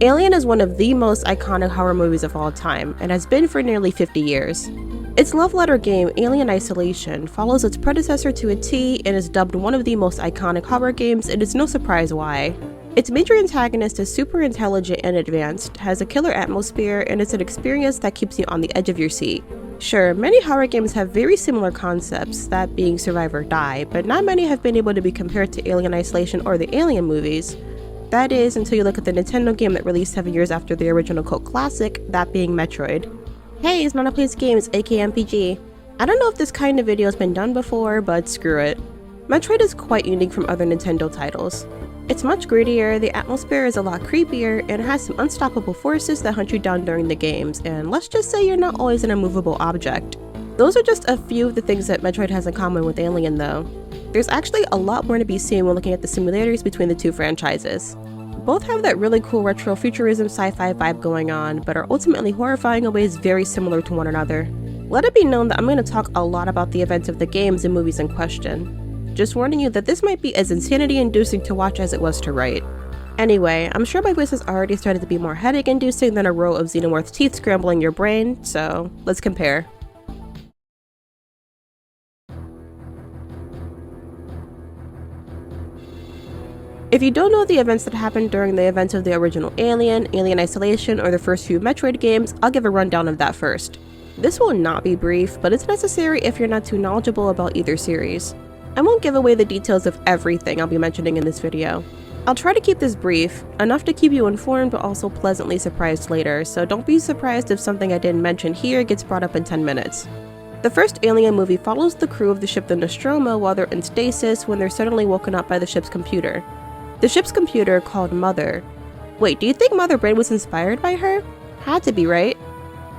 Alien is one of the most iconic horror movies of all time, and has been for nearly 50 years. Its love letter game, Alien Isolation, follows its predecessor to a T and is dubbed one of the most iconic horror games, and it's no surprise why. Its major antagonist is super intelligent and advanced, has a killer atmosphere, and it's an experience that keeps you on the edge of your seat. Sure, many horror games have very similar concepts, that being survive or die, but not many have been able to be compared to Alien Isolation or the Alien movies. That is, until you look at the Nintendo game that released 7 years after the original cult classic, that being Metroid. Hey, it's Nana Plays Games, aka MPG. I don't know if this kind of video has been done before, but screw it. Metroid is quite unique from other Nintendo titles. It's much grittier, the atmosphere is a lot creepier, and it has some unstoppable forces that hunt you down during the games, and let's just say you're not always an immovable object. Those are just a few of the things that Metroid has in common with Alien though. There's actually a lot more to be seen when looking at the similarities between the two franchises. Both have that really cool retro futurism sci-fi vibe going on, but are ultimately horrifying in ways very similar to one another. Let it be known that I'm going to talk a lot about the events of the games and movies in question. Just warning you that this might be as insanity-inducing to watch as it was to write. Anyway, I'm sure my voice has already started to be more headache-inducing than a row of xenomorph teeth scrambling your brain, so let's compare. If you don't know the events that happened during the events of the original Alien, Alien Isolation, or the first few Metroid games, I'll give a rundown of that first. This will not be brief, but it's necessary if you're not too knowledgeable about either series. I won't give away the details of everything I'll be mentioning in this video. I'll try to keep this brief, enough to keep you informed but also pleasantly surprised later, so don't be surprised if something I didn't mention here gets brought up in 10 minutes. The first Alien movie follows the crew of the ship the Nostromo while they're in stasis when they're suddenly woken up by the ship's computer. The ship's computer, called Mother. Wait, do you think Mother Brain was inspired by her? Had to be, right?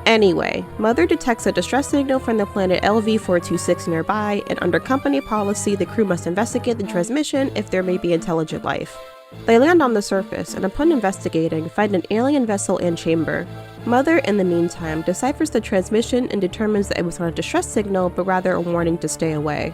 Anyway, Mother detects a distress signal from the planet LV-426 nearby, and under company policy, the crew must investigate the transmission if there may be intelligent life. They land on the surface, and upon investigating, find an alien vessel and chamber. Mother, in the meantime, deciphers the transmission and determines that it was not a distress signal, but rather a warning to stay away.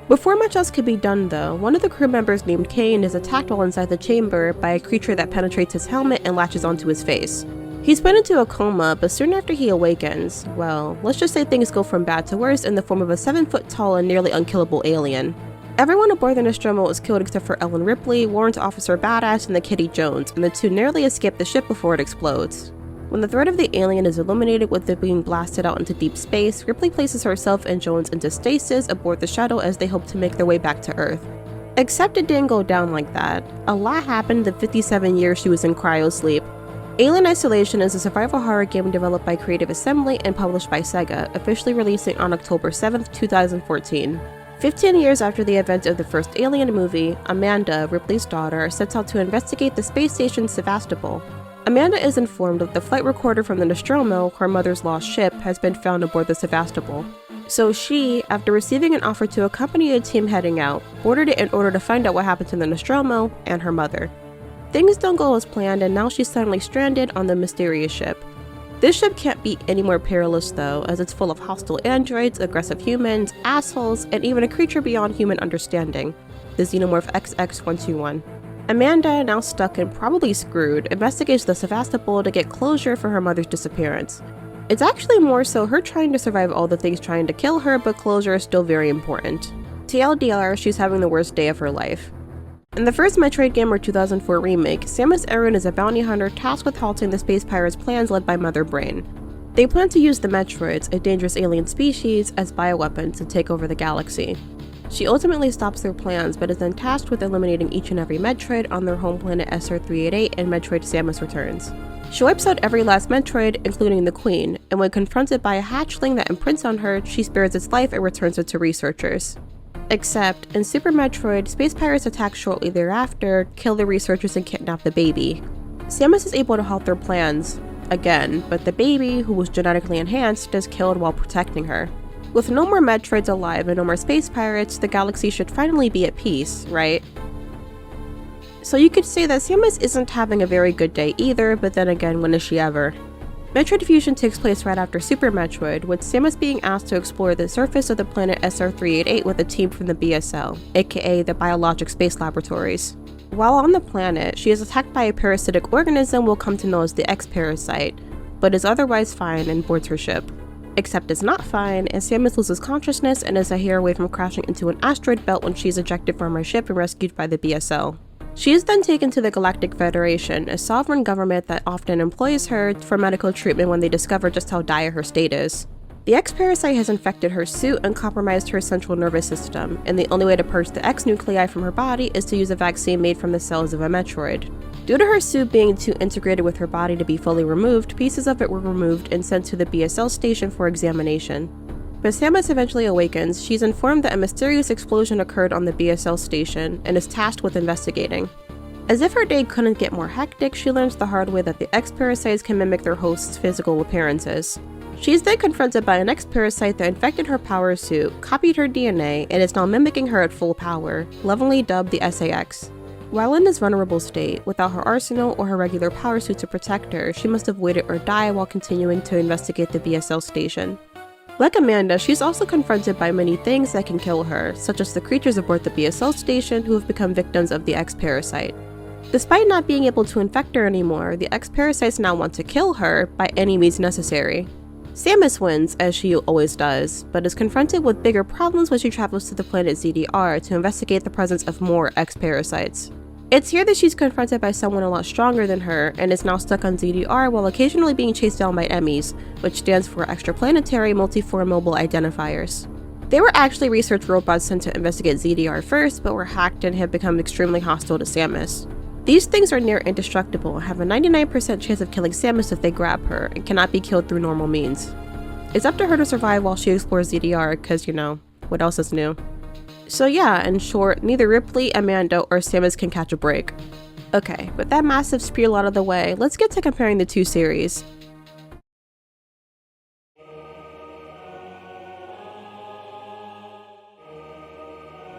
Before much else could be done though, one of the crew members named Kane is attacked while inside the chamber by a creature that penetrates his helmet and latches onto his face. He's put into a coma, but soon after he awakens, well, let's just say things go from bad to worse in the form of a 7-foot-tall and nearly unkillable alien. Everyone aboard the Nostromo is killed except for Ellen Ripley, Warrant Officer Badass, and the Kitty Jones, and the two narrowly escape the ship before it explodes. When the threat of the alien is illuminated with it being blasted out into deep space, Ripley places herself and Jones into stasis aboard the shuttle as they hope to make their way back to Earth. Except it didn't go down like that. A lot happened the 57 years she was in cryosleep. Alien Isolation is a survival horror game developed by Creative Assembly and published by Sega, officially releasing on October 7, 2014. 15 years after the events of the first Alien movie, Amanda, Ripley's daughter, sets out to investigate the space station Sevastopol. Amanda is informed that the flight recorder from the Nostromo, her mother's lost ship, has been found aboard the Sevastopol. So she, after receiving an offer to accompany a team heading out, boarded it in order to find out what happened to the Nostromo and her mother. Things don't go as planned, and now she's suddenly stranded on the mysterious ship. This ship can't be any more perilous though, as it's full of hostile androids, aggressive humans, assholes, and even a creature beyond human understanding, the Xenomorph XX-121. Amanda, now stuck and probably screwed, investigates the Sevastopol to get closure for her mother's disappearance. It's actually more so her trying to survive all the things trying to kill her, but closure is still very important. TLDR, she's having the worst day of her life. In the first Metroid game or 2004 remake, Samus Aran is a bounty hunter tasked with halting the space pirates' plans led by Mother Brain. They plan to use the Metroids, a dangerous alien species, as bioweapons to take over the galaxy. She ultimately stops their plans, but is then tasked with eliminating each and every Metroid on their home planet SR-388 and Metroid Samus Returns. She wipes out every last Metroid, including the Queen, and when confronted by a hatchling that imprints on her, she spares its life and returns it to researchers. Except, in Super Metroid, space pirates attack shortly thereafter, kill the researchers and kidnap the baby. Samus is able to halt their plans, again, but the baby, who was genetically enhanced, is killed while protecting her. With no more Metroids alive and no more space pirates, the galaxy should finally be at peace, right? So you could say that Samus isn't having a very good day either, but then again, when is she ever? Metroid Fusion takes place right after Super Metroid, with Samus being asked to explore the surface of the planet SR-388 with a team from the BSL, aka the Biologic Space Laboratories. While on the planet, she is attacked by a parasitic organism we'll come to know as the X-Parasite, but is otherwise fine and boards her ship. Except it's not fine, and Samus loses consciousness and is a hair away from crashing into an asteroid belt when she is ejected from her ship and rescued by the BSL. She is then taken to the Galactic Federation, a sovereign government that often employs her for medical treatment when they discover just how dire her state is. The X-Parasite has infected her suit and compromised her central nervous system, and the only way to purge the X-nuclei from her body is to use a vaccine made from the cells of a Metroid. Due to her suit being too integrated with her body to be fully removed, pieces of it were removed and sent to the BSL station for examination. But Samus eventually awakens. She's informed that a mysterious explosion occurred on the BSL station and is tasked with investigating. As if her day couldn't get more hectic, she learns the hard way that the X-Parasites can mimic their host's physical appearances. She is then confronted by an X-Parasite that infected her power suit, copied her DNA, and is now mimicking her at full power, lovingly dubbed the SAX. While in this vulnerable state, without her arsenal or her regular power suit to protect her, she must avoid it or die while continuing to investigate the BSL station. Like Amanda, she's also confronted by many things that can kill her, such as the creatures aboard the BSL station who have become victims of the X-Parasite. Despite not being able to infect her anymore, the X-Parasites now want to kill her by any means necessary. Samus wins, as she always does, but is confronted with bigger problems when she travels to the planet ZDR to investigate the presence of more X-Parasites. It's here that she's confronted by someone a lot stronger than her and is now stuck on ZDR while occasionally being chased down by EMMIs, which stands for Extraplanetary Multiform Mobile Identifiers. They were actually research robots sent to investigate ZDR first, but were hacked and have become extremely hostile to Samus. These things are near indestructible and have a 99% chance of killing Samus if they grab her, and cannot be killed through normal means. It's up to her to survive while she explores ZDR, cause you know, what else is new? So yeah, in short, neither Ripley, Amanda, or Samus can catch a break. Okay, with that massive spiel out of the way, let's get to comparing the two series.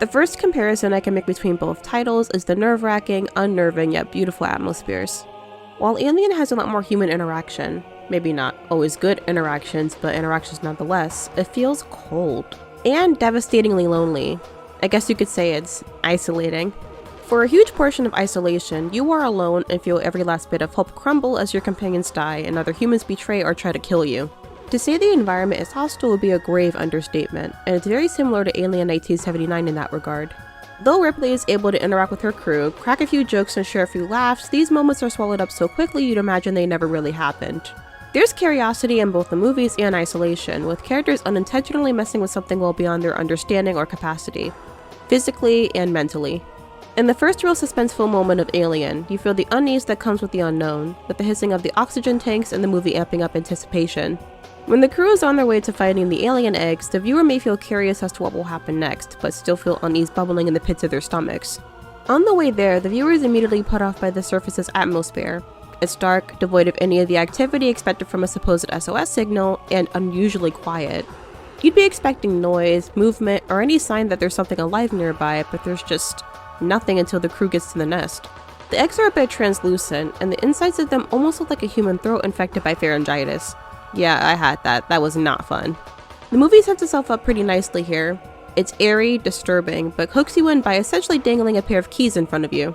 The first comparison I can make between both titles is the nerve-wracking, unnerving, yet beautiful atmospheres. While Alien has a lot more human interaction, maybe not always good interactions, but interactions nonetheless, it feels cold and devastatingly lonely. I guess you could say it's isolating. For a huge portion of isolation, you are alone and feel every last bit of hope crumble as your companions die and other humans betray or try to kill you. To say the environment is hostile would be a grave understatement, and it's very similar to Alien 1979 in that regard. Though Ripley is able to interact with her crew, crack a few jokes and share a few laughs, these moments are swallowed up so quickly you'd imagine they never really happened. There's curiosity in both the movies and isolation, with characters unintentionally messing with something well beyond their understanding or capacity, physically and mentally. In the first real suspenseful moment of Alien, you feel the unease that comes with the unknown, with the hissing of the oxygen tanks and the movie amping up anticipation. When the crew is on their way to finding the alien eggs, the viewer may feel curious as to what will happen next, but still feel unease bubbling in the pits of their stomachs. On the way there, the viewer is immediately put off by the surface's atmosphere. It's dark, devoid of any of the activity expected from a supposed SOS signal, and unusually quiet. You'd be expecting noise, movement, or any sign that there's something alive nearby, but there's just nothing until the crew gets to the nest. The eggs are a bit translucent, and the insides of them almost look like a human throat infected by pharyngitis. Yeah, I had that. That was not fun. The movie sets itself up pretty nicely here. It's airy, disturbing, but hooks you in by essentially dangling a pair of keys in front of you.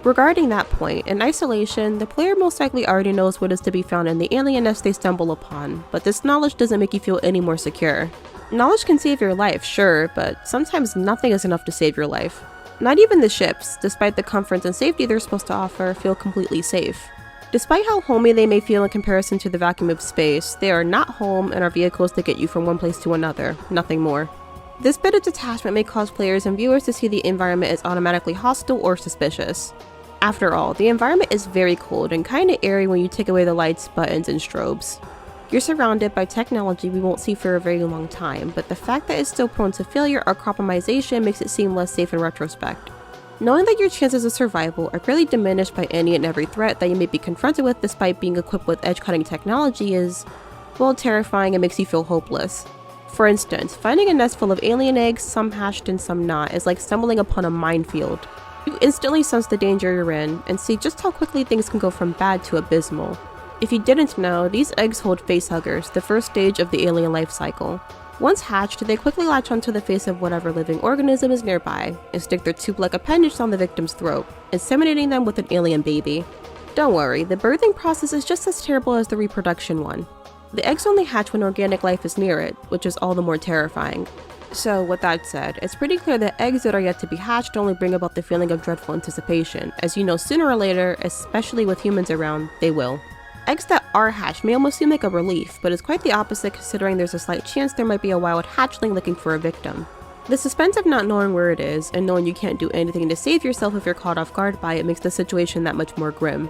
Regarding that point, in isolation, the player most likely already knows what is to be found in the alien nest they stumble upon, but this knowledge doesn't make you feel any more secure. Knowledge can save your life, sure, but sometimes nothing is enough to save your life. Not even the ships, despite the comfort and safety they're supposed to offer, feel completely safe. Despite how homey they may feel in comparison to the vacuum of space, they are not home and are vehicles that get you from one place to another, nothing more. This bit of detachment may cause players and viewers to see the environment as automatically hostile or suspicious. After all, the environment is very cold and kinda airy when you take away the lights, buttons, and strobes. You're surrounded by technology we won't see for a very long time, but the fact that it's still prone to failure or compromisation makes it seem less safe in retrospect. Knowing that your chances of survival are greatly diminished by any and every threat that you may be confronted with despite being equipped with edge-cutting technology is, well, terrifying and makes you feel hopeless. For instance, finding a nest full of alien eggs, some hatched and some not, is like stumbling upon a minefield. You instantly sense the danger you're in, and see just how quickly things can go from bad to abysmal. If you didn't know, these eggs hold facehuggers, the first stage of the alien life cycle. Once hatched, they quickly latch onto the face of whatever living organism is nearby and stick their tube-like appendage down the victim's throat, inseminating them with an alien baby. Don't worry, the birthing process is just as terrible as the reproduction one. The eggs only hatch when organic life is near it, which is all the more terrifying. So with that said, it's pretty clear that eggs that are yet to be hatched only bring about the feeling of dreadful anticipation, as you know sooner or later, especially with humans around, they will. Eggs that are hatched may almost seem like a relief, but it's quite the opposite considering there's a slight chance there might be a wild hatchling looking for a victim. The suspense of not knowing where it is, and knowing you can't do anything to save yourself if you're caught off guard by it makes the situation that much more grim.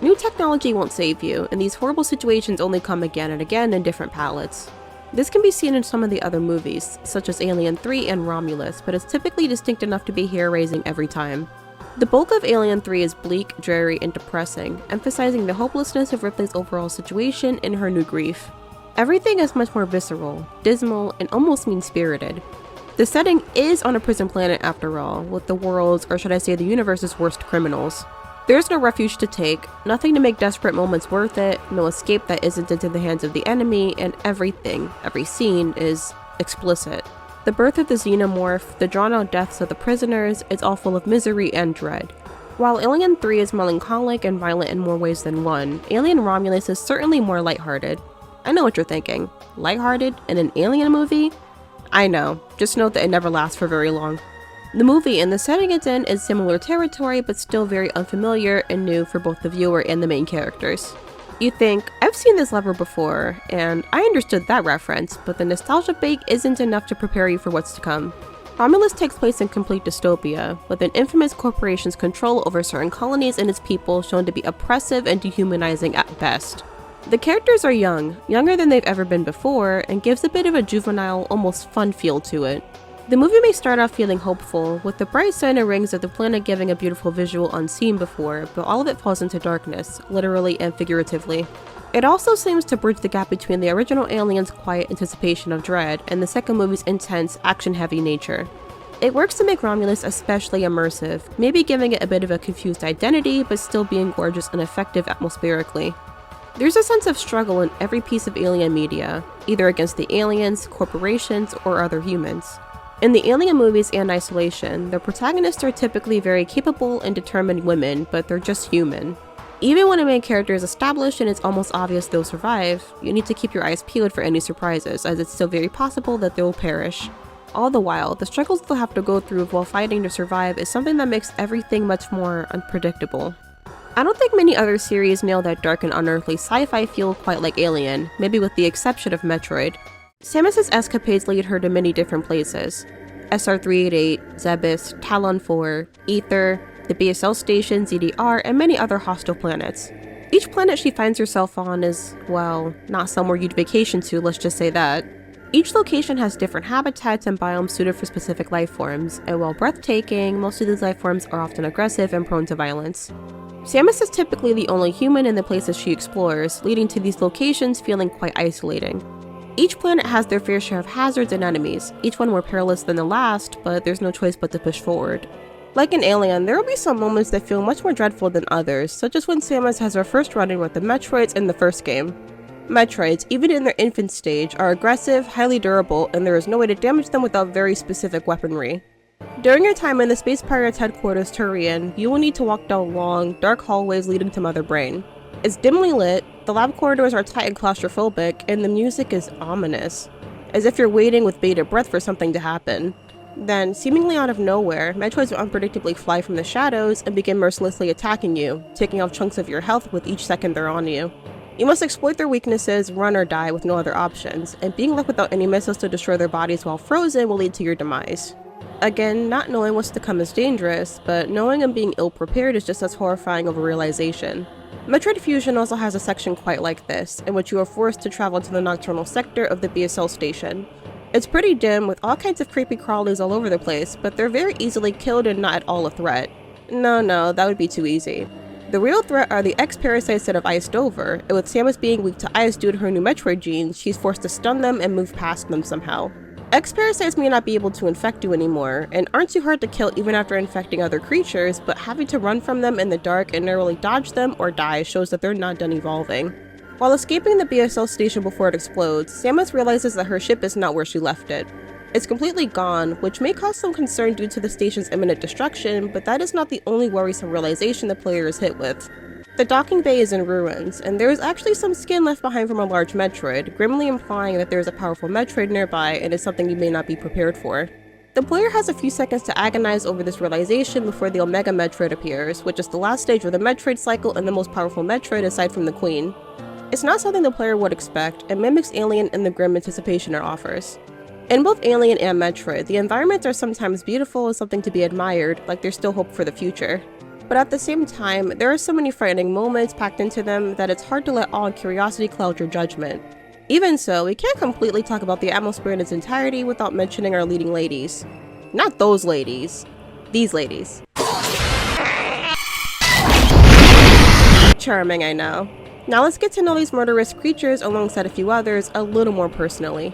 New technology won't save you, and these horrible situations only come again and again in different palettes. This can be seen in some of the other movies, such as Alien 3 and Romulus, but it's typically distinct enough to be hair-raising every time. The bulk of Alien 3 is bleak, dreary, and depressing, emphasizing the hopelessness of Ripley's overall situation and her new grief. Everything is much more visceral, dismal, and almost mean-spirited. The setting is on a prison planet after all, with the world's, or should I say the universe's worst criminals. There's no refuge to take, nothing to make desperate moments worth it, no escape that isn't into the hands of the enemy, and everything, every scene, is explicit. The birth of the xenomorph, the drawn-out deaths of the prisoners, is all full of misery and dread. While Alien 3 is melancholic and violent in more ways than one, Alien Romulus is certainly more lighthearted. I know what you're thinking. Lighthearted in an Alien movie? I know, just note that it never lasts for very long. The movie and the setting it's in is similar territory, but still very unfamiliar and new for both the viewer and the main characters. You think, I've seen this lever before, and I understood that reference, but the nostalgia bake isn't enough to prepare you for what's to come. Romulus takes place in complete dystopia, with an infamous corporation's control over certain colonies and its people shown to be oppressive and dehumanizing at best. The characters are young, younger than they've ever been before, and gives a bit of a juvenile, almost fun feel to it. The movie may start off feeling hopeful, with the bright center rings of the planet giving a beautiful visual unseen before, but all of it falls into darkness, literally and figuratively. It also seems to bridge the gap between the original Alien's quiet anticipation of dread and the second movie's intense, action-heavy nature. It works to make Romulus especially immersive, maybe giving it a bit of a confused identity, but still being gorgeous and effective atmospherically. There's a sense of struggle in every piece of Alien media, either against the aliens, corporations, or other humans. In the Alien movies and Isolation, the protagonists are typically very capable and determined women, but they're just human. Even when a main character is established and it's almost obvious they'll survive, you need to keep your eyes peeled for any surprises, as it's still very possible that they'll perish. All the while, the struggles they'll have to go through while fighting to survive is something that makes everything much more unpredictable. I don't think many other series nail that dark and unearthly sci-fi feel quite like Alien, maybe with the exception of Metroid. Samus's escapades lead her to many different places. SR-388, Zebes, Talon 4, Ether, the BSL station, ZDR, and many other hostile planets. Each planet she finds herself on is, well, not somewhere you'd vacation to, let's just say that. Each location has different habitats and biomes suited for specific life forms, and while breathtaking, most of these life forms are often aggressive and prone to violence. Samus is typically the only human in the places she explores, leading to these locations feeling quite isolating. Each planet has their fair share of hazards and enemies, each one more perilous than the last, but there's no choice but to push forward. Like in Alien, there will be some moments that feel much more dreadful than others, such as when Samus has her first run-in with the Metroids in the first game. Metroids, even in their infant stage, are aggressive, highly durable, and there is no way to damage them without very specific weaponry. During your time in the Space Pirates headquarters Turian, you will need to walk down long, dark hallways leading to Mother Brain. It's dimly lit, the lab corridors are tight and claustrophobic, and the music is ominous, as if you're waiting with bated breath for something to happen. Then, seemingly out of nowhere, Metroids will unpredictably fly from the shadows and begin mercilessly attacking you, taking off chunks of your health with each second they're on you. You must exploit their weaknesses, run or die with no other options, and being left without any missiles to destroy their bodies while frozen will lead to your demise. Again, not knowing what's to come is dangerous, but knowing and being ill-prepared is just as horrifying of a realization. Metroid Fusion also has a section quite like this, in which you are forced to travel to the nocturnal sector of the BSL station. It's pretty dim, with all kinds of creepy crawlies all over the place, but they're very easily killed and not at all a threat. No, that would be too easy. The real threat are the X-parasites that have iced over, and with Samus being weak to ice due to her new Metroid genes, she's forced to stun them and move past them somehow. X-parasites may not be able to infect you anymore, and aren't too hard to kill even after infecting other creatures, but having to run from them in the dark and narrowly dodge them or die shows that they're not done evolving. While escaping the BSL station before it explodes, Samus realizes that her ship is not where she left it. It's completely gone, which may cause some concern due to the station's imminent destruction, but that is not the only worrisome realization the player is hit with. The docking bay is in ruins, and there is actually some skin left behind from a large Metroid, grimly implying that there is a powerful Metroid nearby and is something you may not be prepared for. The player has a few seconds to agonize over this realization before the Omega Metroid appears, which is the last stage of the Metroid cycle and the most powerful Metroid aside from the Queen. It's not something the player would expect, and mimics Alien in the grim anticipation it offers. In both Alien and Metroid, the environments are sometimes beautiful and something to be admired, like there's still hope for the future. But at the same time, there are so many frightening moments packed into them that it's hard to let awe and curiosity cloud your judgment. Even so, we can't completely talk about the atmosphere in its entirety without mentioning our leading ladies. Not those ladies. These ladies. Charming, I know. Now let's get to know these murderous creatures alongside a few others a little more personally.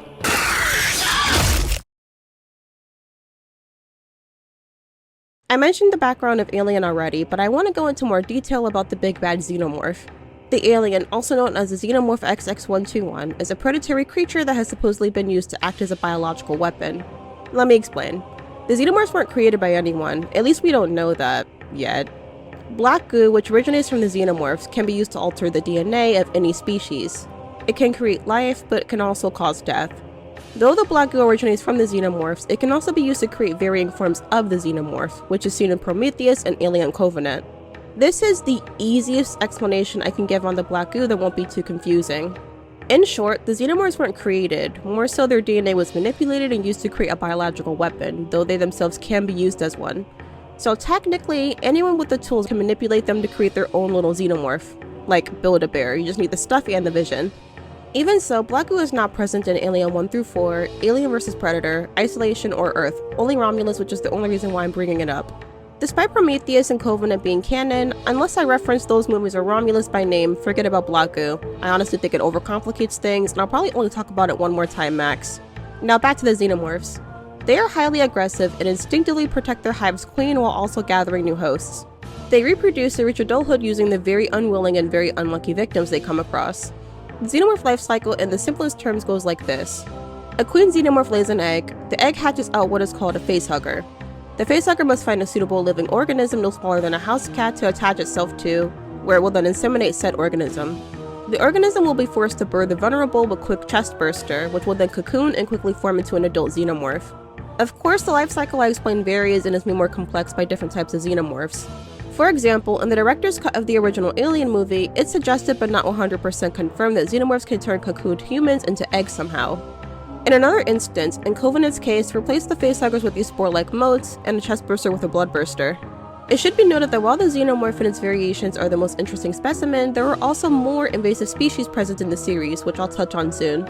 I mentioned the background of Alien already, but I want to go into more detail about the big bad xenomorph. The Alien, also known as the Xenomorph XX121, is a predatory creature that has supposedly been used to act as a biological weapon. Let me explain. The xenomorphs weren't created by anyone, at least we don't know that yet. Black goo, which originates from the xenomorphs, can be used to alter the DNA of any species. It can create life, but it can also cause death. Though the black goo originates from the xenomorphs, it can also be used to create varying forms of the xenomorph, which is seen in Prometheus and Alien Covenant. This is the easiest explanation I can give on the black goo that won't be too confusing. In short, the xenomorphs weren't created, more so their DNA was manipulated and used to create a biological weapon, though they themselves can be used as one. So technically, anyone with the tools can manipulate them to create their own little xenomorph. Like BeardBear, you just need the stuff and the vision. Even so, black goo is not present in Alien 1 through 4, Alien vs Predator, Isolation, or Earth, only Romulus, which is the only reason why I'm bringing it up. Despite Prometheus and Covenant being canon, unless I reference those movies or Romulus by name, forget about black goo. I honestly think it overcomplicates things, and I'll probably only talk about it one more time max. Now back to the xenomorphs. They are highly aggressive and instinctively protect their hive's queen while also gathering new hosts. They reproduce and reach adulthood using the very unwilling and very unlucky victims they come across. The xenomorph life cycle in the simplest terms goes like this. A queen xenomorph lays an egg. The egg hatches out what is called a facehugger. The facehugger must find a suitable living organism no smaller than a house cat to attach itself to, where it will then inseminate said organism. The organism will be forced to birth a vulnerable but quick chest burster, which will then cocoon and quickly form into an adult xenomorph. Of course, the life cycle I explained varies and is made more complex by different types of xenomorphs. For example, in the director's cut of the original Alien movie, it's suggested but not 100% confirmed that xenomorphs can turn cocooned humans into eggs somehow. In another instance, in Covenant's case, replace the facehuggers with these spore-like motes and a chestburster with a bloodburster. It should be noted that while the xenomorph and its variations are the most interesting specimen, there are also more invasive species present in the series, which I'll touch on soon.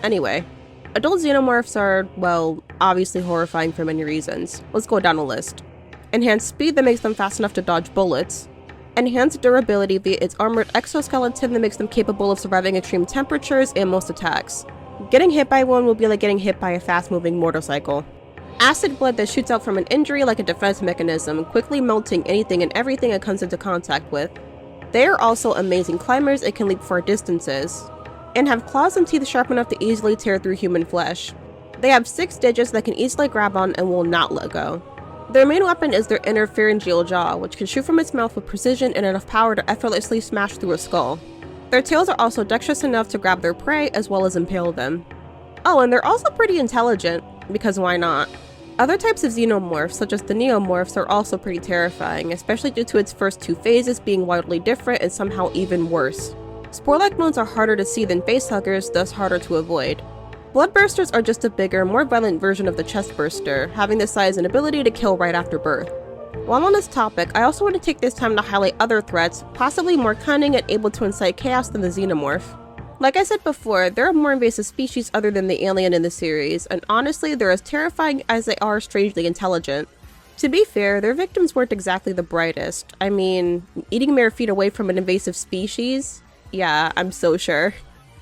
Anyway, adult xenomorphs are, well, obviously horrifying for many reasons. Let's go down a list. Enhanced speed that makes them fast enough to dodge bullets. Enhanced durability via its armored exoskeleton that makes them capable of surviving extreme temperatures and most attacks. Getting hit by one will be like getting hit by a fast-moving motorcycle. Acid blood that shoots out from an injury like a defense mechanism, quickly melting anything and everything it comes into contact with. They are also amazing climbers and can leap far distances, and have claws and teeth sharp enough to easily tear through human flesh. They have 6 digits that can easily grab on and will not let go. Their main weapon is their inner pharyngeal jaw, which can shoot from its mouth with precision and enough power to effortlessly smash through a skull. Their tails are also dexterous enough to grab their prey as well as impale them. Oh, and they're also pretty intelligent, because why not? Other types of xenomorphs, such as the neomorphs, are also pretty terrifying, especially due to its first 2 phases being wildly different and somehow even worse. Spore-like modes are harder to see than facehuggers, thus harder to avoid. Bloodbursters are just a bigger, more violent version of the chestburster, having the size and ability to kill right after birth. While on this topic, I also want to take this time to highlight other threats, possibly more cunning and able to incite chaos than the xenomorph. Like I said before, there are more invasive species other than the alien in the series, and honestly, they're as terrifying as they are strangely intelligent. To be fair, their victims weren't exactly the brightest. I mean, eating mere feet away from an invasive species? Yeah, I'm so sure.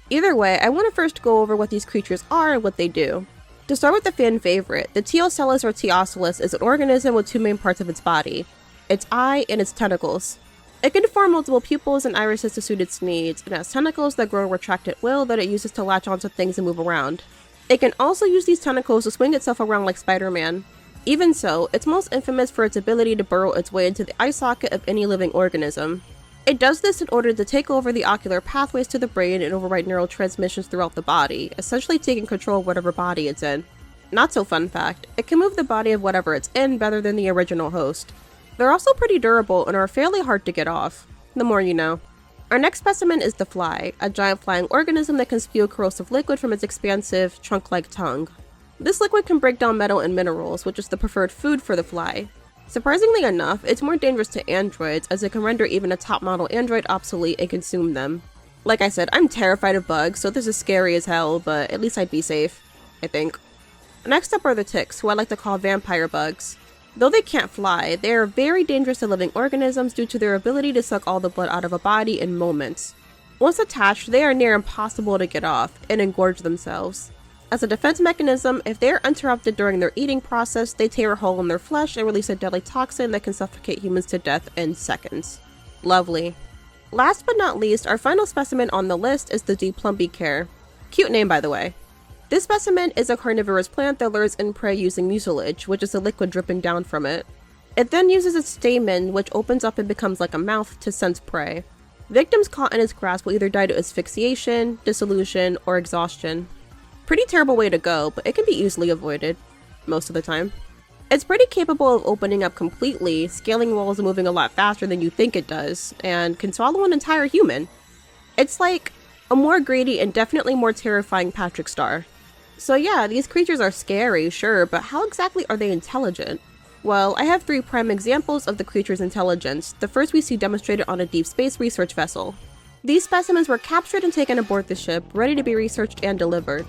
Either way, I want to first go over what these creatures are and what they do. To start with the fan favorite, the Teocellus or Teocellus is an organism with 2 main parts of its body, its eye and its tentacles. It can form multiple pupils and irises to suit its needs, and has tentacles that grow a retract at will that it uses to latch onto things and move around. It can also use these tentacles to swing itself around like Spider-Man. Even so, it's most infamous for its ability to burrow its way into the eye socket of any living organism. It does this in order to take over the ocular pathways to the brain and override neural transmissions throughout the body, essentially taking control of whatever body it's in. Not so fun fact, it can move the body of whatever it's in better than the original host. They're also pretty durable and are fairly hard to get off. The more you know. Our next specimen is the fly, a giant flying organism that can spew corrosive liquid from its expansive, trunk-like tongue. This liquid can break down metal and minerals, which is the preferred food for the fly. Surprisingly enough, it's more dangerous to androids, as it can render even a top-model android obsolete and consume them. Like I said, I'm terrified of bugs, so this is scary as hell, but at least I'd be safe. I think. Next up are the ticks, who I like to call vampire bugs. Though they can't fly, they are very dangerous to living organisms due to their ability to suck all the blood out of a body in moments. Once attached, they are near impossible to get off, and engorge themselves. As a defense mechanism, if they are interrupted during their eating process, they tear a hole in their flesh and release a deadly toxin that can suffocate humans to death in seconds. Lovely. Last but not least, our final specimen on the list is the Diplumbicaire. Cute name, by the way. This specimen is a carnivorous plant that lures in prey using mucilage, which is a liquid dripping down from it. It then uses its stamen, which opens up and becomes like a mouth, to sense prey. Victims caught in its grasp will either die to asphyxiation, dissolution, or exhaustion. Pretty terrible way to go, but it can be easily avoided, most of the time. It's pretty capable of opening up completely, scaling walls and moving a lot faster than you think it does, and can swallow an entire human. It's like a more greedy and definitely more terrifying Patrick Star. So yeah, these creatures are scary, sure, but how exactly are they intelligent? Well, I have 3 prime examples of the creature's intelligence. The first we see demonstrated on a deep space research vessel. These specimens were captured and taken aboard the ship, ready to be researched and delivered.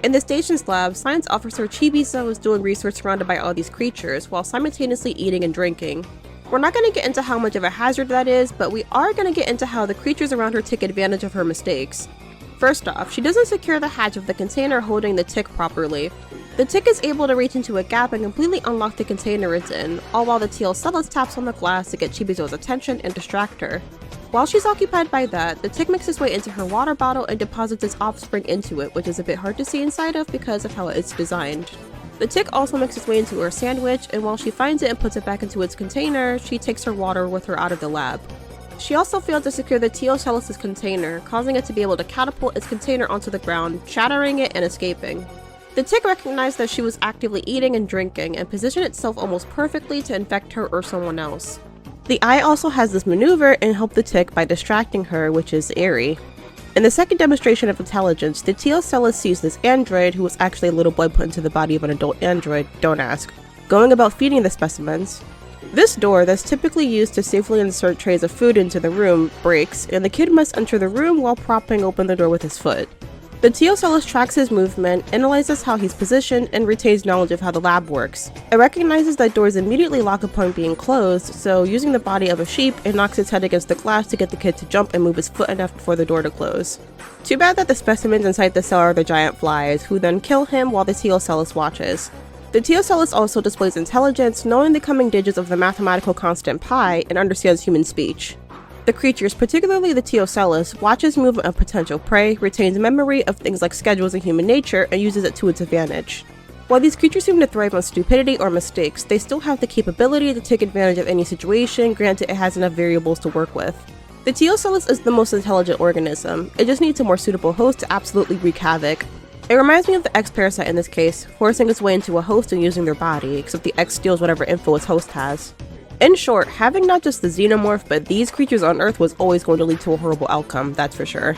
In the station's lab, Science Officer Chibizo is doing research surrounded by all these creatures, while simultaneously eating and drinking. We're not going to get into how much of a hazard that is, but we are going to get into how the creatures around her take advantage of her mistakes. First off, she doesn't secure the hatch of the container holding the tick properly. The tick is able to reach into a gap and completely unlock the container it's in, all while the Teocellus taps on the glass to get Chibizo's attention and distract her. While she's occupied by that, the tick makes its way into her water bottle and deposits its offspring into it, which is a bit hard to see inside of because of how it's designed. The tick also makes its way into her sandwich, and while she finds it and puts it back into its container, she takes her water with her out of the lab. She also failed to secure the Teocellus' container, causing it to be able to catapult its container onto the ground, shattering it and escaping. The tick recognized that she was actively eating and drinking, and positioned itself almost perfectly to infect her or someone else. The eye also has this maneuver and helped the tick by distracting her, which is eerie. In the second demonstration of intelligence, the Teocellus sees this android, who was actually a little boy put into the body of an adult android, don't ask, going about feeding the specimens. This door, that's typically used to safely insert trays of food into the room, breaks, and the kid must enter the room while propping open the door with his foot. The Teocellus tracks his movement, analyzes how he's positioned, and retains knowledge of how the lab works. It recognizes that doors immediately lock upon being closed, so using the body of a sheep, it knocks its head against the glass to get the kid to jump and move his foot enough for the door to close. Too bad that the specimens inside the cell are the giant flies, who then kill him while the Teocellus watches. The Teocellus also displays intelligence, knowing the coming digits of the mathematical constant pi, and understands human speech. The creatures, particularly the Teocellus, watches movement of potential prey, retains memory of things like schedules and human nature, and uses it to its advantage. While these creatures seem to thrive on stupidity or mistakes, they still have the capability to take advantage of any situation, granted it has enough variables to work with. The Teocellus is the most intelligent organism. It just needs a more suitable host to absolutely wreak havoc. It reminds me of the X-Parasite in this case, forcing its way into a host and using their body, except the X steals whatever info its host has. In short, having not just the xenomorph, but these creatures on Earth was always going to lead to a horrible outcome, that's for sure.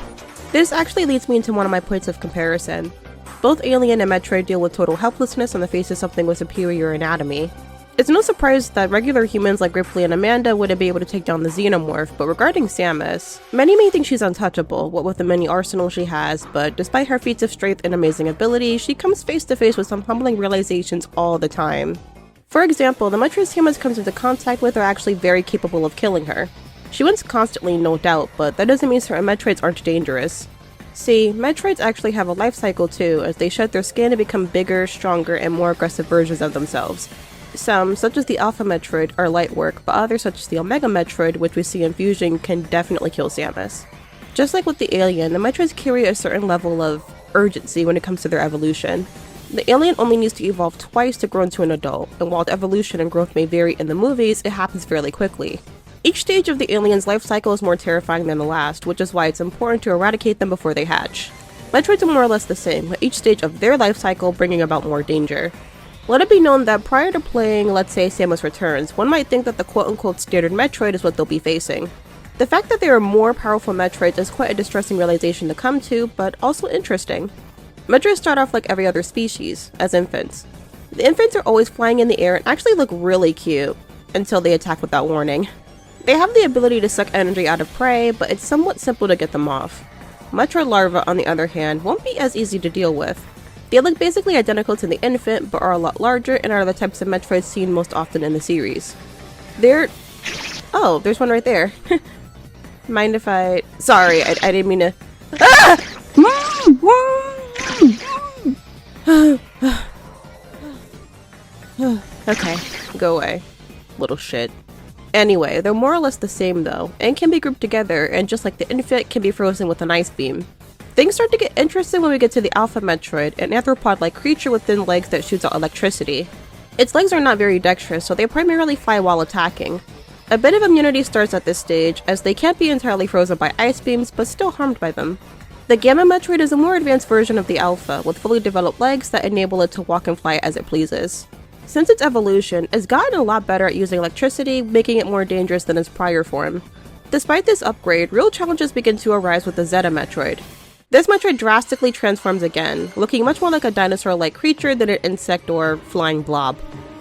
This actually leads me into one of my points of comparison. Both Alien and Metroid deal with total helplessness in the face of something with superior anatomy. It's no surprise that regular humans like Ripley and Amanda wouldn't be able to take down the xenomorph, but regarding Samus, many may think she's untouchable, what with the many arsenal she has, but despite her feats of strength and amazing ability, she comes face to face with some humbling realizations all the time. For example, the Metroid Samus comes into contact with are actually very capable of killing her. She wins constantly, no doubt, but that doesn't mean certain Metroids aren't dangerous. See, Metroids actually have a life cycle too, as they shed their skin to become bigger, stronger, and more aggressive versions of themselves. Some, such as the Alpha Metroid, are light work, but others, such as the Omega Metroid, which we see in Fusion, can definitely kill Samus. Just like with the alien, the Metroids carry a certain level of urgency when it comes to their evolution. The alien only needs to evolve twice to grow into an adult, and while the evolution and growth may vary in the movies, it happens fairly quickly. Each stage of the alien's life cycle is more terrifying than the last, which is why it's important to eradicate them before they hatch. Metroids are more or less the same, with each stage of their life cycle bringing about more danger. Let it be known that prior to playing, let's say, Samus Returns, one might think that the quote-unquote standard Metroid is what they'll be facing. The fact that there are more powerful Metroids is quite a distressing realization to come to, but also interesting. Metroids start off like every other species, as infants. The infants are always flying in the air and actually look really cute, until they attack without warning. They have the ability to suck energy out of prey, but it's somewhat simple to get them off. Metroid larvae, on the other hand, won't be as easy to deal with. They look basically identical to the infant, but are a lot larger and are the types of Metroids seen most often in the series. Oh, there's one right there. Mind if I... Sorry, I didn't mean to... Ah! Okay, go away. Little shit. Anyway, they're more or less the same though, and can be grouped together, and just like the infant, can be frozen with an ice beam. Things start to get interesting when we get to the Alpha Metroid, an arthropod-like creature with thin legs that shoots out electricity. Its legs are not very dexterous, so they primarily fly while attacking. A bit of immunity starts at this stage, as they can't be entirely frozen by ice beams, but still harmed by them. The Gamma Metroid is a more advanced version of the Alpha, with fully developed legs that enable it to walk and fly as it pleases. Since its evolution, it's gotten a lot better at using electricity, making it more dangerous than its prior form. Despite this upgrade, real challenges begin to arise with the Zeta Metroid. This Metroid drastically transforms again, looking much more like a dinosaur-like creature than an insect or flying blob.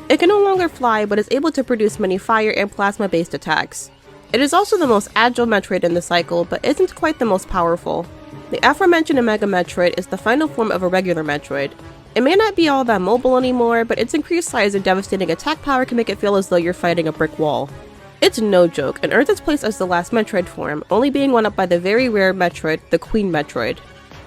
It can no longer fly, but is able to produce many fire and plasma-based attacks. It is also the most agile Metroid in the cycle, but isn't quite the most powerful. The aforementioned Omega Metroid is the final form of a regular Metroid. It may not be all that mobile anymore, but its increased size and devastating attack power can make it feel as though you're fighting a brick wall. It's no joke, and earns its place as the last Metroid form, only being one up by the very rare Metroid, the Queen Metroid.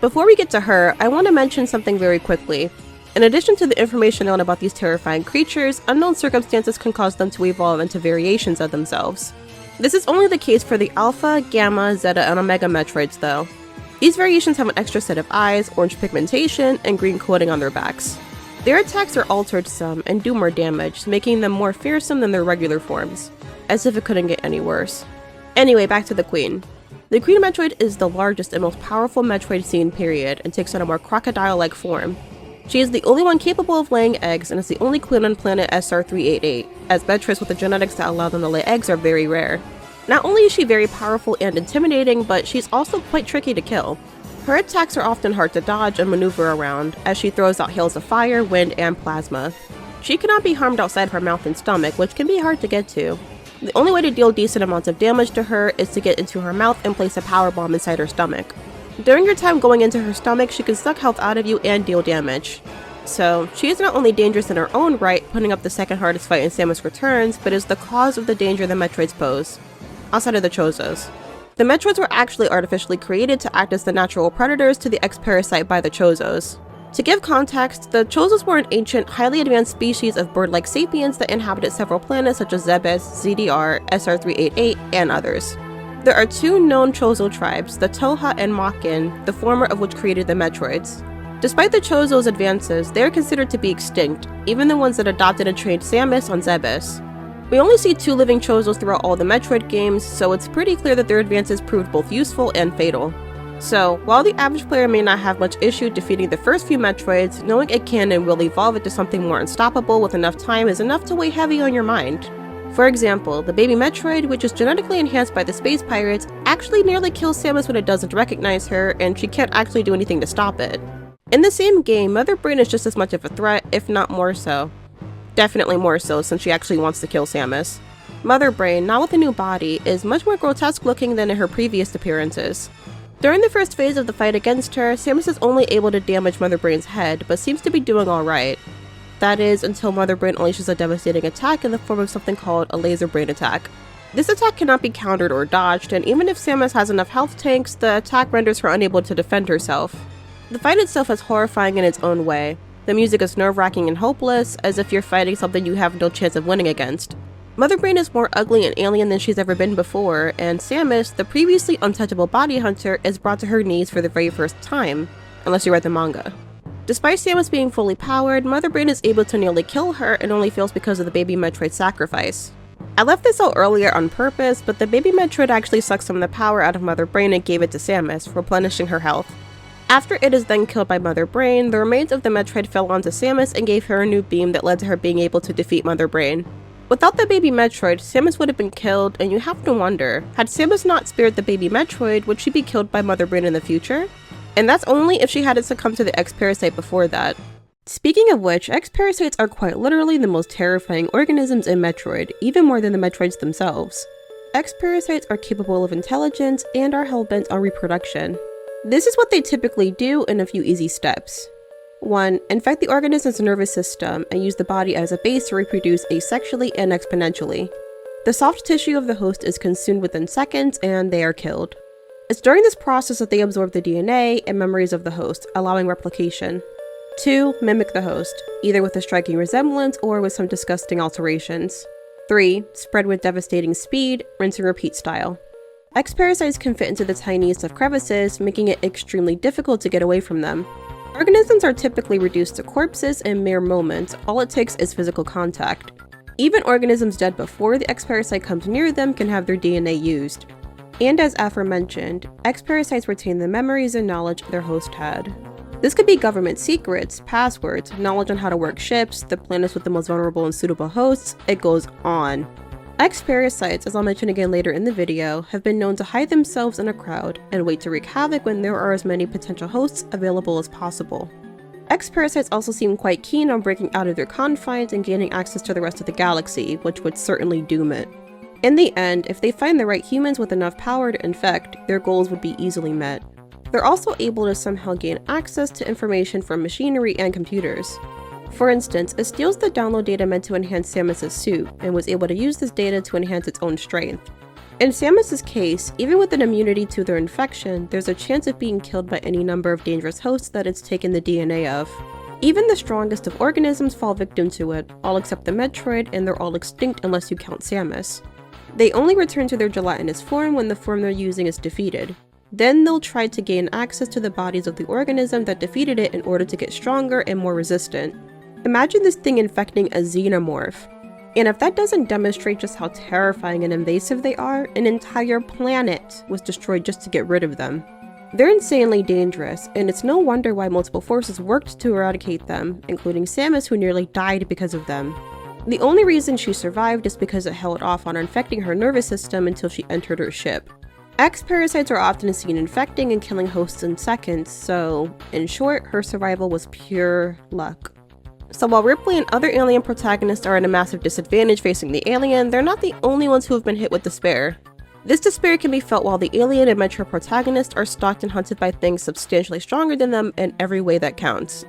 Before we get to her, I want to mention something very quickly. In addition to the information known about these terrifying creatures, unknown circumstances can cause them to evolve into variations of themselves. This is only the case for the Alpha, Gamma, Zeta, and Omega Metroids though. These variations have an extra set of eyes, orange pigmentation, and green coating on their backs. Their attacks are altered some and do more damage, making them more fearsome than their regular forms. As if it couldn't get any worse. Anyway, back to the Queen. The Queen Metroid is the largest and most powerful Metroid seen, period, and takes on a more crocodile-like form. She is the only one capable of laying eggs and is the only queen on planet SR388, as Metroids with the genetics that allow them to lay eggs are very rare. Not only is she very powerful and intimidating, but she's also quite tricky to kill. Her attacks are often hard to dodge and maneuver around, as she throws out hails of fire, wind, and plasma. She cannot be harmed outside her mouth and stomach, which can be hard to get to. The only way to deal decent amounts of damage to her is to get into her mouth and place a power bomb inside her stomach. During your time going into her stomach, she can suck health out of you and deal damage. So, she is not only dangerous in her own right, putting up the second hardest fight in Samus Returns, but is the cause of the danger the Metroids pose. Outside of the Chozos. The Metroids were actually artificially created to act as the natural predators to the X-Parasite by the Chozos. To give context, the Chozos were an ancient, highly advanced species of bird-like sapiens that inhabited several planets such as Zebes, ZDR, SR388, and others. There are two known Chozo tribes, the Toha and Makin, the former of which created the Metroids. Despite the Chozos' advances, they are considered to be extinct, even the ones that adopted and trained Samus on Zebes. We only see two living Chozos throughout all the Metroid games, so it's pretty clear that their advances proved both useful and fatal. So, while the average player may not have much issue defeating the first few Metroids, knowing it can and will evolve into something more unstoppable with enough time is enough to weigh heavy on your mind. For example, the baby Metroid, which is genetically enhanced by the space pirates, actually nearly kills Samus when it doesn't recognize her, and she can't actually do anything to stop it. In the same game, Mother Brain is just as much of a threat, if not more so. Definitely more so, since she actually wants to kill Samus. Mother Brain, now with a new body, is much more grotesque looking than in her previous appearances. During the first phase of the fight against her, Samus is only able to damage Mother Brain's head, but seems to be doing alright. That is, until Mother Brain unleashes a devastating attack in the form of something called a laser brain attack. This attack cannot be countered or dodged, and even if Samus has enough health tanks, the attack renders her unable to defend herself. The fight itself is horrifying in its own way. The music is nerve-wracking and hopeless, as if you're fighting something you have no chance of winning against. Mother Brain is more ugly and alien than she's ever been before, and Samus, the previously untouchable bounty hunter, is brought to her knees for the very first time, unless you read the manga. Despite Samus being fully powered, Mother Brain is able to nearly kill her and only fails because of the baby Metroid sacrifice. I left this out earlier on purpose, but the baby Metroid actually sucks some of the power out of Mother Brain and gave it to Samus, replenishing her health. After it is then killed by Mother Brain, the remains of the Metroid fell onto Samus and gave her a new beam that led to her being able to defeat Mother Brain. Without the baby Metroid, Samus would have been killed, and you have to wonder, had Samus not spared the baby Metroid, would she be killed by Mother Brain in the future? And that's only if she hadn't succumbed to the X-Parasite before that. Speaking of which, X-Parasites are quite literally the most terrifying organisms in Metroid, even more than the Metroids themselves. X-Parasites are capable of intelligence and are hellbent on reproduction. This is what they typically do in a few easy steps. 1. Infect the organism's nervous system and use the body as a base to reproduce asexually and exponentially. The soft tissue of the host is consumed within seconds and they are killed. It's during this process that they absorb the DNA and memories of the host, allowing replication. 2. Mimic the host, either with a striking resemblance or with some disgusting alterations. 3. Spread with devastating speed, rinse and repeat style. X-Parasites can fit into the tiniest of crevices, making it extremely difficult to get away from them. Organisms are typically reduced to corpses in mere moments, all it takes is physical contact. Even organisms dead before the X-Parasite comes near them can have their DNA used. And as aforementioned, X-Parasites retain the memories and knowledge their host had. This could be government secrets, passwords, knowledge on how to work ships, the planets with the most vulnerable and suitable hosts, it goes on. X-Parasites, as I'll mention again later in the video, have been known to hide themselves in a crowd and wait to wreak havoc when there are as many potential hosts available as possible. X-Parasites also seem quite keen on breaking out of their confines and gaining access to the rest of the galaxy, which would certainly doom it. In the end, if they find the right humans with enough power to infect, their goals would be easily met. They're also able to somehow gain access to information from machinery and computers. For instance, it steals the download data meant to enhance Samus' suit, and was able to use this data to enhance its own strength. In Samus' case, even with an immunity to their infection, there's a chance of being killed by any number of dangerous hosts that it's taken the DNA of. Even the strongest of organisms fall victim to it, all except the Metroid, and they're all extinct unless you count Samus. They only return to their gelatinous form when the form they're using is defeated. Then they'll try to gain access to the bodies of the organism that defeated it in order to get stronger and more resistant. Imagine this thing infecting a xenomorph. And if that doesn't demonstrate just how terrifying and invasive they are, an entire planet was destroyed just to get rid of them. They're insanely dangerous, and it's no wonder why multiple forces worked to eradicate them, including Samus, who nearly died because of them. The only reason she survived is because it held off on infecting her nervous system until she entered her ship. X-Parasites are often seen infecting and killing hosts in seconds, so, in short, her survival was pure luck. So while Ripley and other alien protagonists are at a massive disadvantage facing the alien, they're not the only ones who have been hit with despair. This despair can be felt while the alien and Metroid protagonists are stalked and hunted by things substantially stronger than them in every way that counts.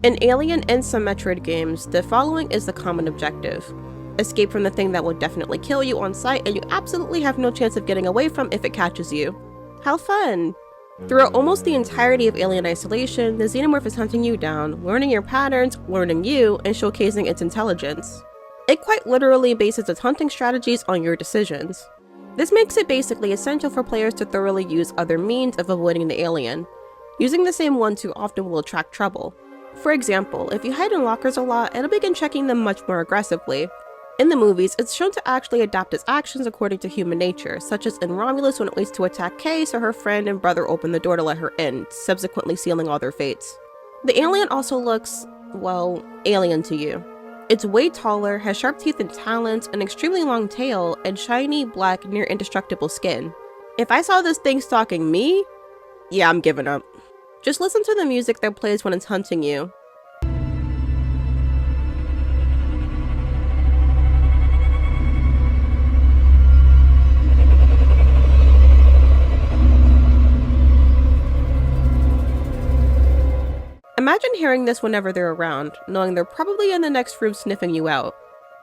In Alien and some Metroid games, the following is the common objective. Escape from the thing that will definitely kill you on sight and you absolutely have no chance of getting away from if it catches you. How fun! Throughout almost the entirety of Alien Isolation, the Xenomorph is hunting you down, learning your patterns, learning you, and showcasing its intelligence. It quite literally bases its hunting strategies on your decisions. This makes it basically essential for players to thoroughly use other means of avoiding the alien. Using the same one too often will attract trouble. For example, if you hide in lockers a lot, it'll begin checking them much more aggressively. In the movies, it's shown to actually adapt its actions according to human nature, such as in Romulus when it waits to attack Kay so her friend and brother open the door to let her in, subsequently sealing all their fates. The alien also looks, well, alien to you. It's way taller, has sharp teeth and talons, an extremely long tail, and shiny, black, near indestructible skin. If I saw this thing stalking me, yeah, I'm giving up. Just listen to the music that plays when it's hunting you. Imagine hearing this whenever they're around, knowing they're probably in the next room sniffing you out.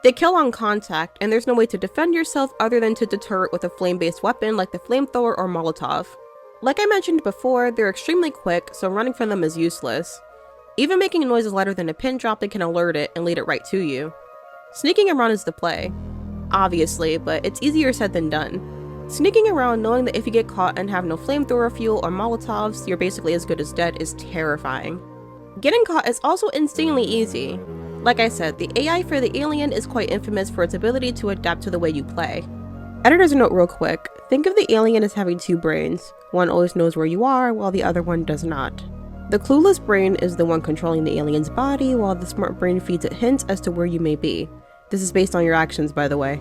They kill on contact, and there's no way to defend yourself other than to deter it with a flame-based weapon like the flamethrower or Molotov. Like I mentioned before, they're extremely quick, so running from them is useless. Even making noises louder than a pin drop that can alert it and lead it right to you. Sneaking around is the play. Obviously, but it's easier said than done. Sneaking around knowing that if you get caught and have no flamethrower fuel or molotovs, you're basically as good as dead is terrifying. Getting caught is also insanely easy. Like I said, the AI for the alien is quite infamous for its ability to adapt to the way you play. Editor's note real quick, think of the alien as having two brains. One always knows where you are, while the other one does not. The clueless brain is the one controlling the alien's body, while the smart brain feeds it hints as to where you may be. This is based on your actions, by the way.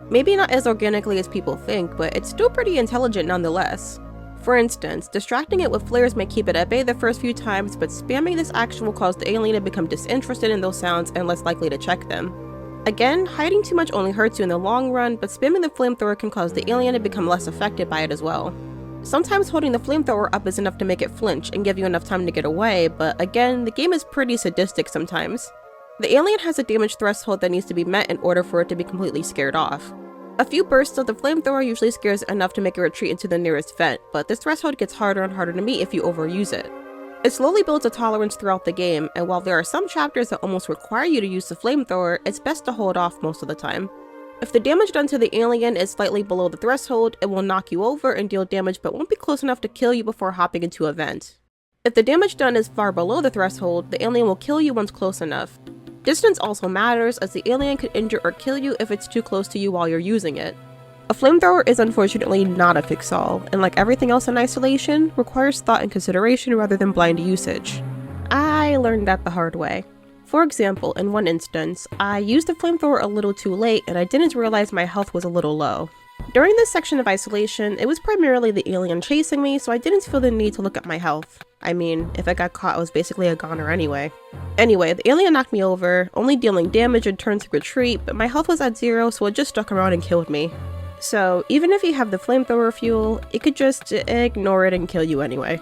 Maybe not as organically as people think, but it's still pretty intelligent nonetheless. For instance, distracting it with flares may keep it at bay the first few times, but spamming this action will cause the alien to become disinterested in those sounds and less likely to check them. Again, hiding too much only hurts you in the long run, but spamming the flamethrower can cause the alien to become less affected by it as well. Sometimes holding the flamethrower up is enough to make it flinch and give you enough time to get away, but again, the game is pretty sadistic sometimes. The alien has a damage threshold that needs to be met in order for it to be completely scared off. A few bursts of the flamethrower usually scares it enough to make it retreat into the nearest vent, but this threshold gets harder and harder to meet if you overuse it. It slowly builds a tolerance throughout the game, and while there are some chapters that almost require you to use the flamethrower, it's best to hold off most of the time. If the damage done to the alien is slightly below the threshold, it will knock you over and deal damage but won't be close enough to kill you before hopping into a vent. If the damage done is far below the threshold, the alien will kill you once close enough. Distance also matters, as the alien could injure or kill you if it's too close to you while you're using it. A flamethrower is unfortunately not a fix-all, and like everything else in isolation, requires thought and consideration rather than blind usage. I learned that the hard way. For example, in one instance, I used the flamethrower a little too late and I didn't realize my health was a little low. During this section of isolation, it was primarily the alien chasing me, so I didn't feel the need to look at my health. I mean, if I got caught, I was basically a goner anyway. Anyway, the alien knocked me over, only dealing damage and turned to retreat, but my health was at 0, so it just stuck around and killed me. So, even if you have the flamethrower fuel, it could just ignore it and kill you anyway.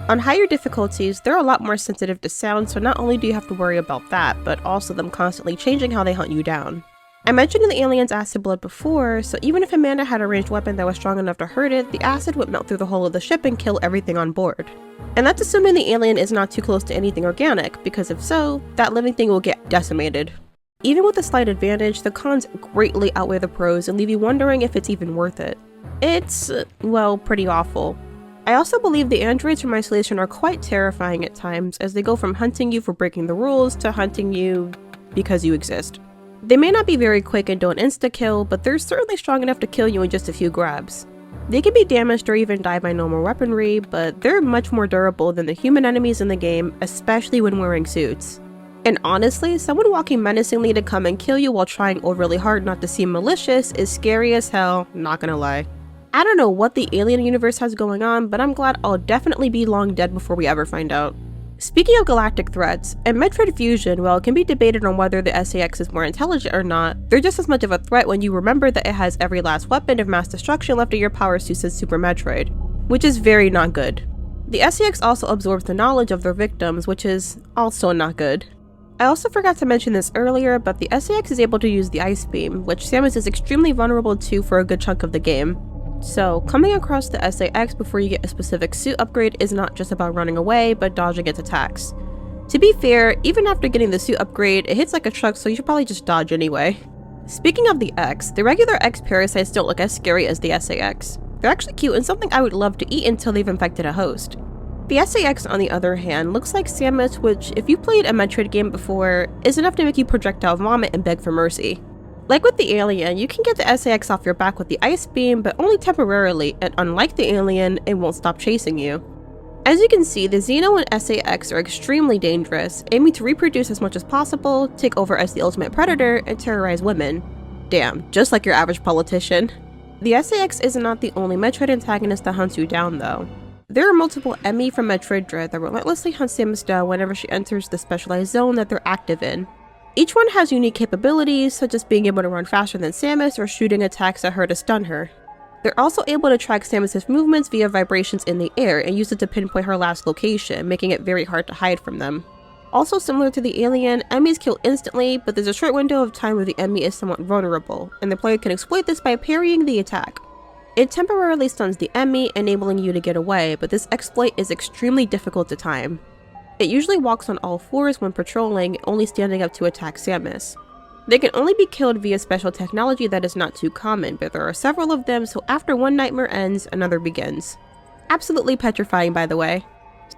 On higher difficulties, they're a lot more sensitive to sound, so not only do you have to worry about that, but also them constantly changing how they hunt you down. I mentioned the alien's acid blood before, so even if Amanda had a ranged weapon that was strong enough to hurt it, the acid would melt through the hull of the ship and kill everything on board. And that's assuming the alien is not too close to anything organic, because if so, that living thing will get decimated. Even with a slight advantage, the cons greatly outweigh the pros and leave you wondering if it's even worth it. It's, well, pretty awful. I also believe the androids from isolation are quite terrifying at times, as they go from hunting you for breaking the rules to hunting you because you exist. They may not be very quick and don't insta-kill, but they're certainly strong enough to kill you in just a few grabs. They can be damaged or even die by normal weaponry, but they're much more durable than the human enemies in the game, especially when wearing suits. And honestly, someone walking menacingly to come and kill you while trying overly hard not to seem malicious is scary as hell, not gonna lie. I don't know what the alien universe has going on, but I'm glad I'll definitely be long dead before we ever find out. Speaking of galactic threats, in Metroid Fusion, while it can be debated on whether the SAX is more intelligent or not, they're just as much of a threat when you remember that it has every last weapon of mass destruction left in your power suit since Super Metroid, which is very not good. The SAX also absorbs the knowledge of their victims, which is also not good. I also forgot to mention this earlier, but the SAX is able to use the Ice Beam, which Samus is extremely vulnerable to for a good chunk of the game. So, coming across the SAX before you get a specific suit upgrade is not just about running away, but dodging its attacks. To be fair, even after getting the suit upgrade, it hits like a truck, so you should probably just dodge anyway. Speaking of the X, the regular X parasites don't look as scary as the SAX. They're actually cute and something I would love to eat until they've infected a host. The SAX, on the other hand, looks like Samus, which, if you played a Metroid game before, is enough to make you projectile vomit and beg for mercy. Like with the alien, you can get the SAX off your back with the Ice Beam, but only temporarily, and unlike the alien, it won't stop chasing you. As you can see, the Xeno and SAX are extremely dangerous, aiming to reproduce as much as possible, take over as the ultimate predator, and terrorize women. Damn, just like your average politician. The SAX is not the only Metroid antagonist that hunts you down, though. There are multiple Emmy from Metroid Dread that relentlessly hunt Samus down whenever she enters the specialized zone that they're active in. Each one has unique capabilities, such as being able to run faster than Samus or shooting attacks at her to stun her. They're also able to track Samus' movements via vibrations in the air and use it to pinpoint her last location, making it very hard to hide from them. Also similar to the alien, Emmys kill instantly, but there's a short window of time where the Emmy is somewhat vulnerable, and the player can exploit this by parrying the attack. It temporarily stuns the enemy, enabling you to get away, but this exploit is extremely difficult to time. It usually walks on all fours when patrolling, only standing up to attack Samus. They can only be killed via special technology that is not too common, but there are several of them, so after one nightmare ends, another begins. Absolutely petrifying, by the way.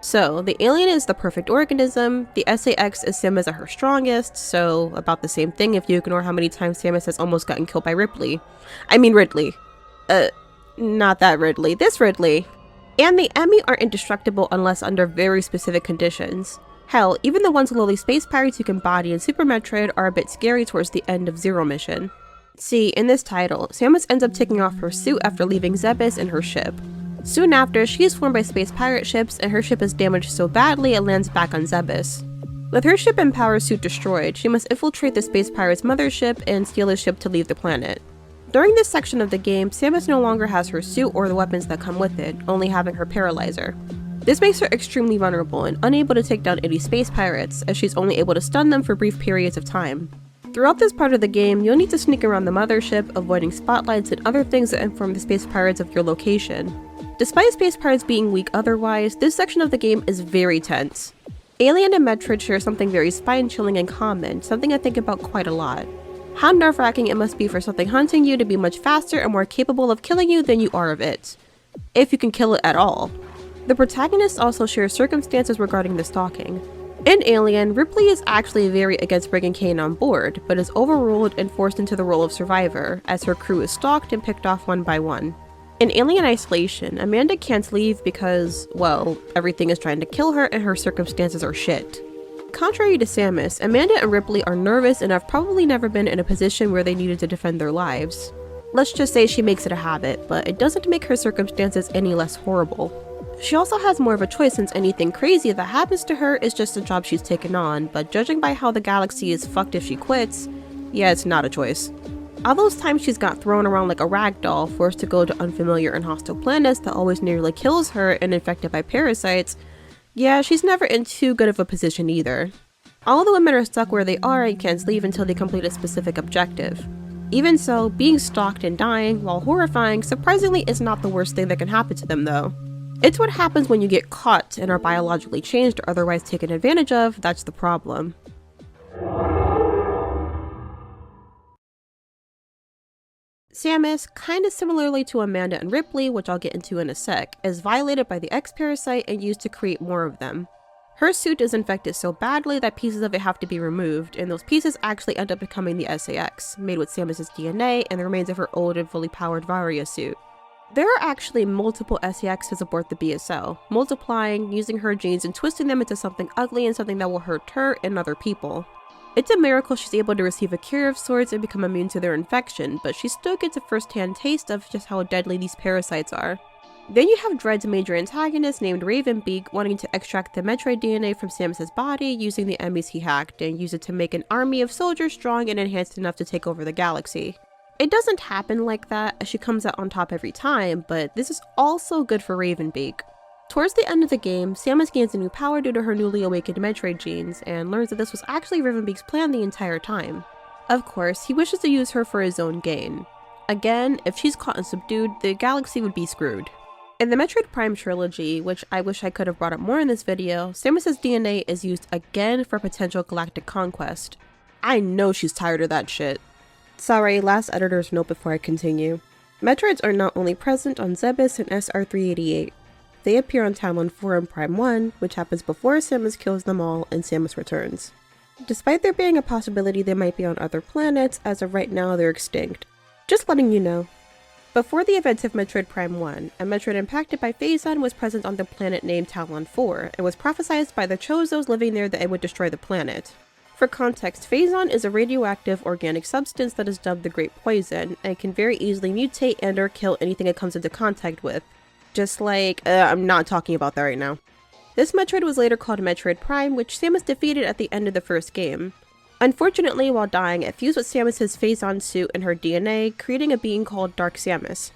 So, the alien is the perfect organism, the SAX is Samus at her strongest, so about the same thing if you ignore how many times Samus has almost gotten killed by Ridley. Not that Ridley, this Ridley. And the enemy are indestructible unless under very specific conditions. Hell, even the ones lowly space pirates you can body in Super Metroid are a bit scary towards the end of Zero Mission. See, in this title, Samus ends up taking off her suit after leaving Zebes in her ship. Soon after, she is formed by space pirate ships, and her ship is damaged so badly it lands back on Zebes. With her ship and power suit destroyed, she must infiltrate the space pirate's mothership and steal his ship to leave the planet. During this section of the game, Samus no longer has her suit or the weapons that come with it, only having her paralyzer. This makes her extremely vulnerable and unable to take down any space pirates, as she's only able to stun them for brief periods of time. Throughout this part of the game, you'll need to sneak around the mothership, avoiding spotlights and other things that inform the space pirates of your location. Despite space pirates being weak otherwise, this section of the game is very tense. Alien and Metroid share something very spine-chilling in common, something I think about quite a lot. How nerve-wracking it must be for something hunting you to be much faster and more capable of killing you than you are of it. If you can kill it at all. The protagonist also shares circumstances regarding the stalking. In Alien, Ripley is actually very against bringing Kane on board, but is overruled and forced into the role of survivor, as her crew is stalked and picked off one by one. In Alien Isolation, Amanda can't leave because, well, everything is trying to kill her and her circumstances are shit. Contrary to Samus, Amanda and Ripley are nervous and have probably never been in a position where they needed to defend their lives. Let's just say she makes it a habit, but it doesn't make her circumstances any less horrible. She also has more of a choice since anything crazy that happens to her is just a job she's taken on, but judging by how the galaxy is fucked if she quits, yeah, it's not a choice. All those times she's got thrown around like a rag doll, forced to go to unfamiliar and hostile planets that always nearly kills her and infected by parasites, yeah, she's never in too good of a position either. All the women are stuck where they are and can't leave until they complete a specific objective. Even so, being stalked and dying, while horrifying, surprisingly is not the worst thing that can happen to them though. It's what happens when you get caught and are biologically changed or otherwise taken advantage of that's the problem. Samus, kinda similarly to Amanda and Ripley, which I'll get into in a sec, is violated by the X-Parasite and used to create more of them. Her suit is infected so badly that pieces of it have to be removed, and those pieces actually end up becoming the SAX, made with Samus' DNA and the remains of her old and fully powered Varia suit. There are actually multiple SAXs aboard the BSL, multiplying, using her genes and twisting them into something ugly and something that will hurt her and other people. It's a miracle she's able to receive a cure of sorts and become immune to their infection, but she still gets a first-hand taste of just how deadly these parasites are. Then you have Dread's major antagonist named Ravenbeak wanting to extract the Metroid DNA from Samus' body using the enemies he hacked and use it to make an army of soldiers strong and enhanced enough to take over the galaxy. It doesn't happen like that, as she comes out on top every time, but this is also good for Ravenbeak. Towards the end of the game, Samus gains a new power due to her newly awakened Metroid genes, and learns that this was actually Ravenbeak's plan the entire time. Of course, he wishes to use her for his own gain. Again, if she's caught and subdued, the galaxy would be screwed. In the Metroid Prime trilogy, which I wish I could have brought up more in this video, Samus' DNA is used again for potential galactic conquest. I know she's tired of that shit. Sorry, last editor's note before I continue. Metroids are not only present on Zebes and SR388. They appear on Timeline 4 and Prime 1, which happens before Samus kills them all and Samus returns. Despite there being a possibility they might be on other planets, as of right now they're extinct. Just letting you know. Before the events of Metroid Prime 1, a Metroid impacted by Phazon was present on the planet named Timeline 4, and was prophesied by the Chozos living there that it would destroy the planet. For context, Phazon is a radioactive organic substance that is dubbed the Great Poison, and can very easily mutate and or kill anything it comes into contact with. Just like, I'm not talking about that right now. This Metroid was later called Metroid Prime, which Samus defeated at the end of the first game. Unfortunately, while dying, it fused with Samus' Phazon suit and her DNA, creating a being called Dark Samus.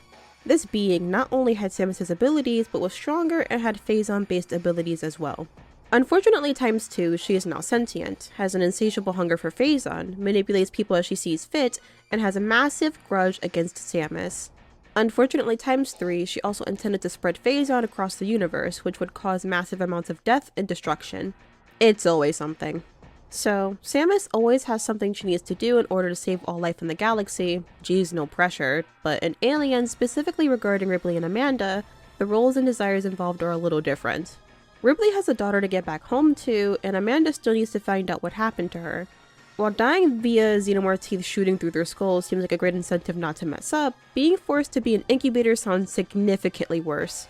This being not only had Samus' abilities, but was stronger and had Phazon-based abilities as well. Unfortunately ×2, she is now sentient, has an insatiable hunger for Phazon, manipulates people as she sees fit, and has a massive grudge against Samus. Unfortunately times 3, she also intended to spread Phazon across the universe, which would cause massive amounts of death and destruction. It's always something. So, Samus always has something she needs to do in order to save all life in the galaxy. Geez, no pressure. But in Alien, specifically regarding Ripley and Amanda, the roles and desires involved are a little different. Ripley has a daughter to get back home to, and Amanda still needs to find out what happened to her. While dying via xenomorph teeth shooting through their skulls seems like a great incentive not to mess up, being forced to be an incubator sounds significantly worse.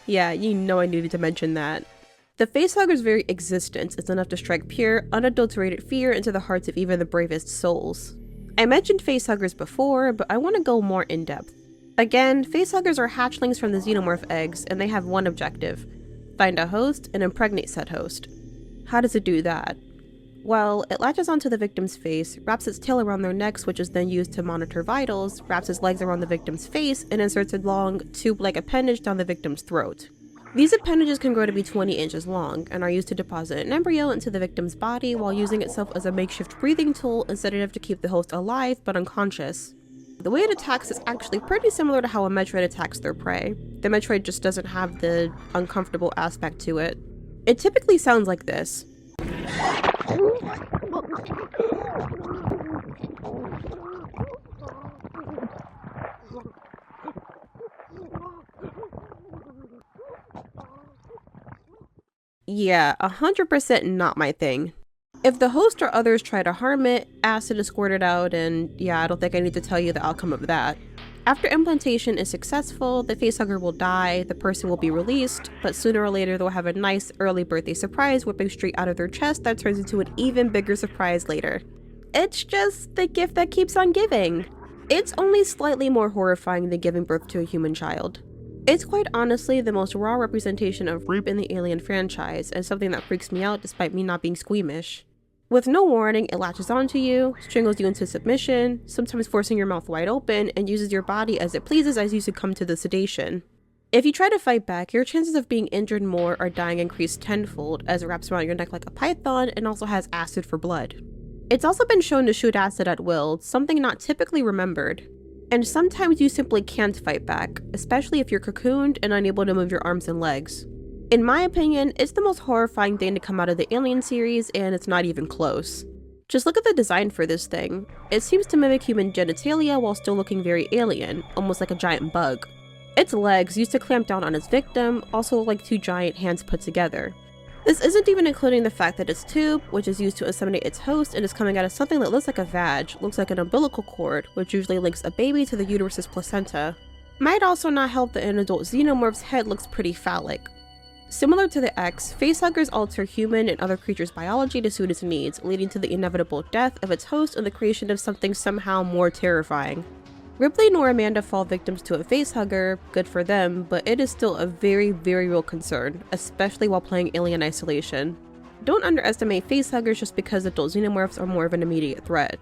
Yeah, you know I needed to mention that. The facehugger's very existence is enough to strike pure, unadulterated fear into the hearts of even the bravest souls. I mentioned facehuggers before, but I want to go more in depth. Again, facehuggers are hatchlings from the xenomorph eggs, and they have one objective: find a host and impregnate said host. How does it do that? Well, it latches onto the victim's face, wraps its tail around their necks, which is then used to monitor vitals, wraps its legs around the victim's face, and inserts a long, tube-like appendage down the victim's throat. These appendages can grow to be 20 inches long, and are used to deposit an embryo into the victim's body while using itself as a makeshift breathing tool and sedative to keep the host alive but unconscious. The way it attacks is actually pretty similar to how a Metroid attacks their prey. The Metroid just doesn't have the uncomfortable aspect to it. It typically sounds like this. Yeah, 100% not my thing. If the host or others try to harm it, acid is squirted out, and yeah, I don't think I need to tell you the outcome of that. After implantation is successful, the facehugger will die, the person will be released, but sooner or later they'll have a nice early birthday surprise whipping straight out of their chest that turns into an even bigger surprise later. It's just the gift that keeps on giving. It's only slightly more horrifying than giving birth to a human child. It's quite honestly the most raw representation of rape in the Alien franchise, and something that freaks me out despite me not being squeamish. With no warning, it latches onto you, strangles you into submission, sometimes forcing your mouth wide open, and uses your body as it pleases as you succumb to the sedation. If you try to fight back, your chances of being injured more or dying increase tenfold, as it wraps around your neck like a python and also has acid for blood. It's also been shown to shoot acid at will, something not typically remembered. And sometimes you simply can't fight back, especially if you're cocooned and unable to move your arms and legs. In my opinion, it's the most horrifying thing to come out of the Alien series, and it's not even close. Just look at the design for this thing. It seems to mimic human genitalia while still looking very alien, almost like a giant bug. Its legs, used to clamp down on its victim, also look like two giant hands put together. This isn't even including the fact that its tube, which is used to inseminate its host and is coming out of something that looks like a vag, looks like an umbilical cord, which usually links a baby to the uterus's placenta. Might also not help that an adult xenomorph's head looks pretty phallic. Similar to the X, facehuggers alter human and other creatures' biology to suit its needs, leading to the inevitable death of its host and the creation of something somehow more terrifying. Ripley nor Amanda fall victims to a facehugger, good for them, but it is still a very, very real concern, especially while playing Alien Isolation. Don't underestimate facehuggers just because adult xenomorphs are more of an immediate threat.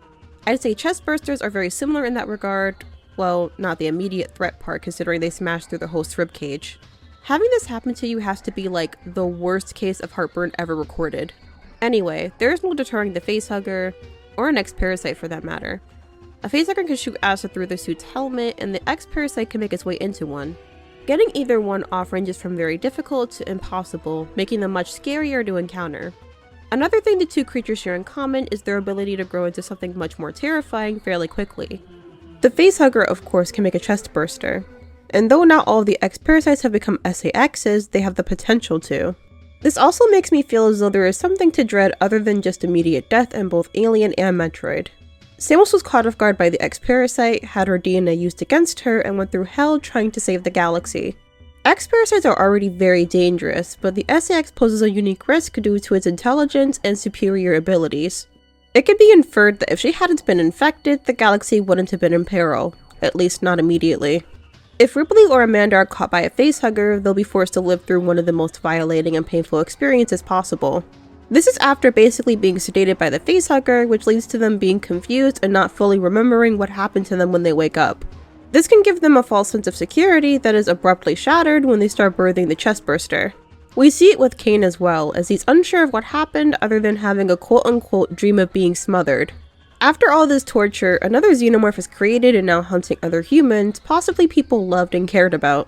I'd say chest bursters are very similar in that regard. Well, not the immediate threat part considering they smash through the host's ribcage. Having this happen to you has to be like the worst case of heartburn ever recorded. Anyway, there is no deterring the facehugger, or an X-parasite for that matter. A facehugger can shoot acid through the suit's helmet, and the X-parasite can make its way into one. Getting either one off ranges from very difficult to impossible, making them much scarier to encounter. Another thing the two creatures share in common is their ability to grow into something much more terrifying fairly quickly. The facehugger, of course, can make a chest burster, and though not all of the X-parasites have become SAXs, they have the potential to. This also makes me feel as though there is something to dread other than just immediate death in both Alien and Metroid. Samus was caught off guard by the X-parasite, had her DNA used against her, and went through hell trying to save the galaxy. X-parasites are already very dangerous, but the SAX poses a unique risk due to its intelligence and superior abilities. It can be inferred that if she hadn't been infected, the galaxy wouldn't have been in peril, at least not immediately. If Ripley or Amanda are caught by a facehugger, they'll be forced to live through one of the most violating and painful experiences possible. This is after basically being sedated by the facehugger, which leads to them being confused and not fully remembering what happened to them when they wake up. This can give them a false sense of security that is abruptly shattered when they start birthing the chest burster. We see it with Kane as well, as he's unsure of what happened other than having a quote-unquote dream of being smothered. After all this torture, another xenomorph is created and now hunting other humans, possibly people loved and cared about.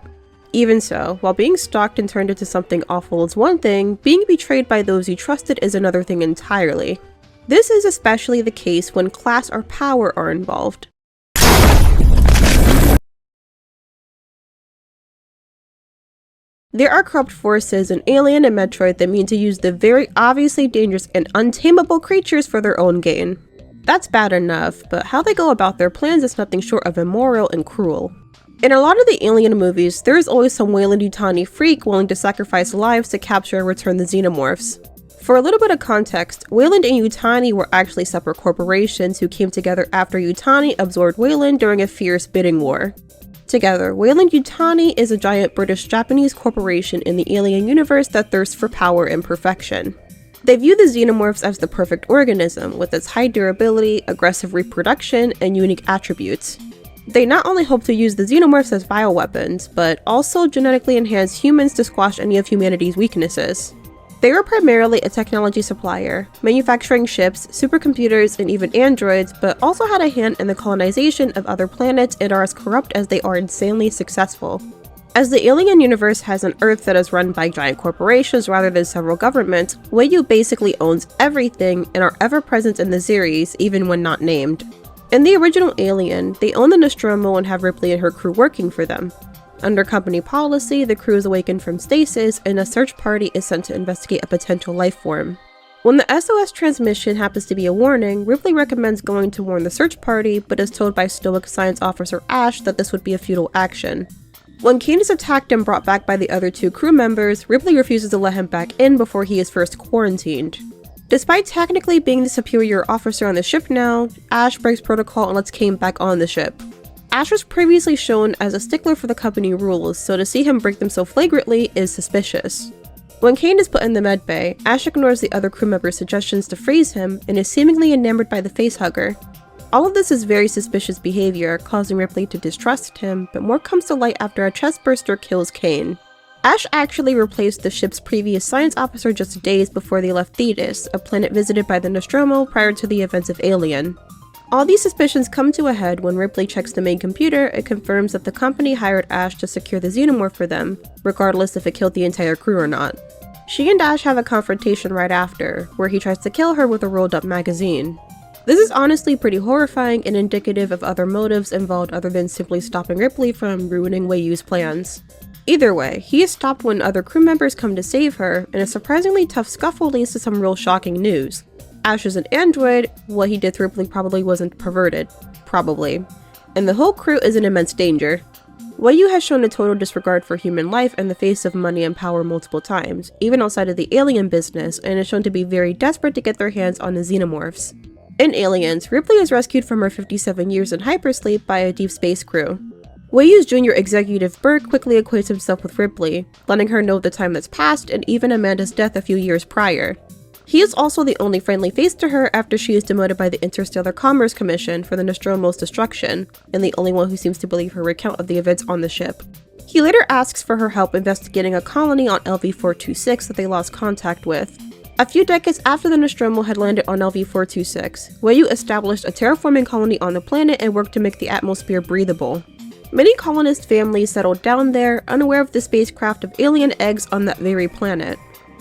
Even so, while being stalked and turned into something awful is one thing, being betrayed by those you trusted is another thing entirely. This is especially the case when class or power are involved. There are corrupt forces in Alien and Metroid that mean to use the very obviously dangerous and untamable creatures for their own gain. That's bad enough, but how they go about their plans is nothing short of immoral and cruel. In a lot of the Alien movies, there is always some Weyland-Yutani freak willing to sacrifice lives to capture and return the xenomorphs. For a little bit of context, Weyland and Yutani were actually separate corporations who came together after Yutani absorbed Weyland during a fierce bidding war. Together, Weyland-Yutani is a giant British-Japanese corporation in the Alien universe that thirsts for power and perfection. They view the xenomorphs as the perfect organism, with its high durability, aggressive reproduction, and unique attributes. They not only hope to use the xenomorphs as bioweapons, but also genetically enhance humans to squash any of humanity's weaknesses. They were primarily a technology supplier, manufacturing ships, supercomputers, and even androids, but also had a hand in the colonization of other planets and are as corrupt as they are insanely successful. As the Alien universe has an Earth that is run by giant corporations rather than several governments, Weyland basically owns everything and are ever present in the series, even when not named. In the original Alien, they own the Nostromo and have Ripley and her crew working for them. Under company policy, the crew is awakened from stasis and a search party is sent to investigate a potential life form. When the SOS transmission happens to be a warning, Ripley recommends going to warn the search party, but is told by stoic science officer Ash that this would be a futile action. When Kane is attacked and brought back by the other two crew members, Ripley refuses to let him back in before he is first quarantined. Despite technically being the superior officer on the ship now, Ash breaks protocol and lets Kane back on the ship. Ash was previously shown as a stickler for the company rules, so to see him break them so flagrantly is suspicious. When Kane is put in the medbay, Ash ignores the other crew members' suggestions to freeze him and is seemingly enamored by the facehugger. All of this is very suspicious behavior, causing Ripley to distrust him, but more comes to light after a chestburster kills Kane. Ash actually replaced the ship's previous science officer just days before they left Thetis, a planet visited by the Nostromo prior to the events of Alien. All these suspicions come to a head when Ripley checks the main computer and confirms that the company hired Ash to secure the xenomorph for them, regardless if it killed the entire crew or not. She and Ash have a confrontation right after, where he tries to kill her with a rolled up magazine. This is honestly pretty horrifying and indicative of other motives involved other than simply stopping Ripley from ruining Weiyu's plans. Either way, he is stopped when other crew members come to save her, and a surprisingly tough scuffle leads to some real shocking news. Ash is an android, what he did to Ripley probably wasn't perverted. Probably. And the whole crew is in immense danger. Weiyu has shown a total disregard for human life in the face of money and power multiple times, even outside of the alien business, and is shown to be very desperate to get their hands on the xenomorphs. In Aliens, Ripley is rescued from her 57 years in hypersleep by a deep space crew. Weiyu's junior executive Burke quickly acquaints himself with Ripley, letting her know the time that's passed and even Amanda's death a few years prior. He is also the only friendly face to her after she is demoted by the Interstellar Commerce Commission for the Nostromo's destruction, and the only one who seems to believe her recount of the events on the ship. He later asks for her help investigating a colony on LV-426 that they lost contact with. A few decades after the Nostromo had landed on LV-426, Weiyu established a terraforming colony on the planet and worked to make the atmosphere breathable. Many colonist families settled down there, unaware of the spacecraft of alien eggs on that very planet.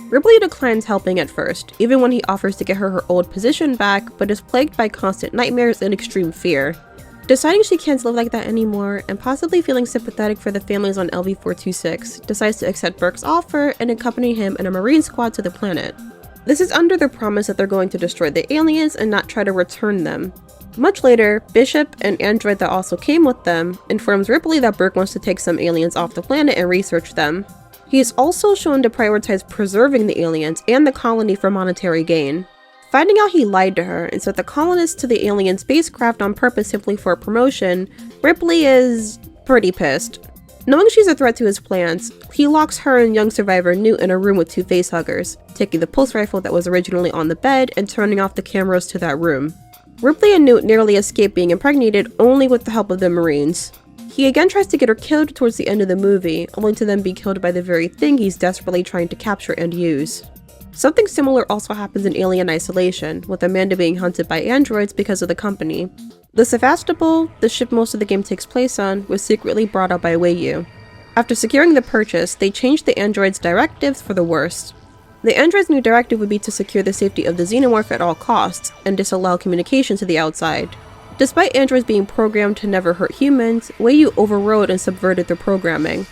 Ripley declines helping at first, even when he offers to get her old position back, but is plagued by constant nightmares and extreme fear. Deciding she can't live like that anymore, and possibly feeling sympathetic for the families on LV-426, decides to accept Burke's offer and accompany him and a marine squad to the planet. This is under the promise that they're going to destroy the aliens and not try to return them. Much later, Bishop, an android that also came with them, informs Ripley that Burke wants to take some aliens off the planet and research them. He is also shown to prioritize preserving the aliens and the colony for monetary gain. Finding out he lied to her and sent the colonists to the alien spacecraft on purpose simply for a promotion, Ripley is pretty pissed. Knowing she's a threat to his plans, he locks her and young survivor Newt in a room with two facehuggers, taking the pulse rifle that was originally on the bed and turning off the cameras to that room. Ripley and Newt nearly escape being impregnated only with the help of the Marines. He again tries to get her killed towards the end of the movie, only to then be killed by the very thing he's desperately trying to capture and use. Something similar also happens in Alien Isolation, with Amanda being hunted by androids because of the company. The Sevastopol, the ship most of the game takes place on, was secretly brought out by Wei. After securing the purchase, they changed the androids' directives for the worst. The android's new directive would be to secure the safety of the xenomorph at all costs, and disallow communication to the outside. Despite androids being programmed to never hurt humans, Wei overrode and subverted their programming.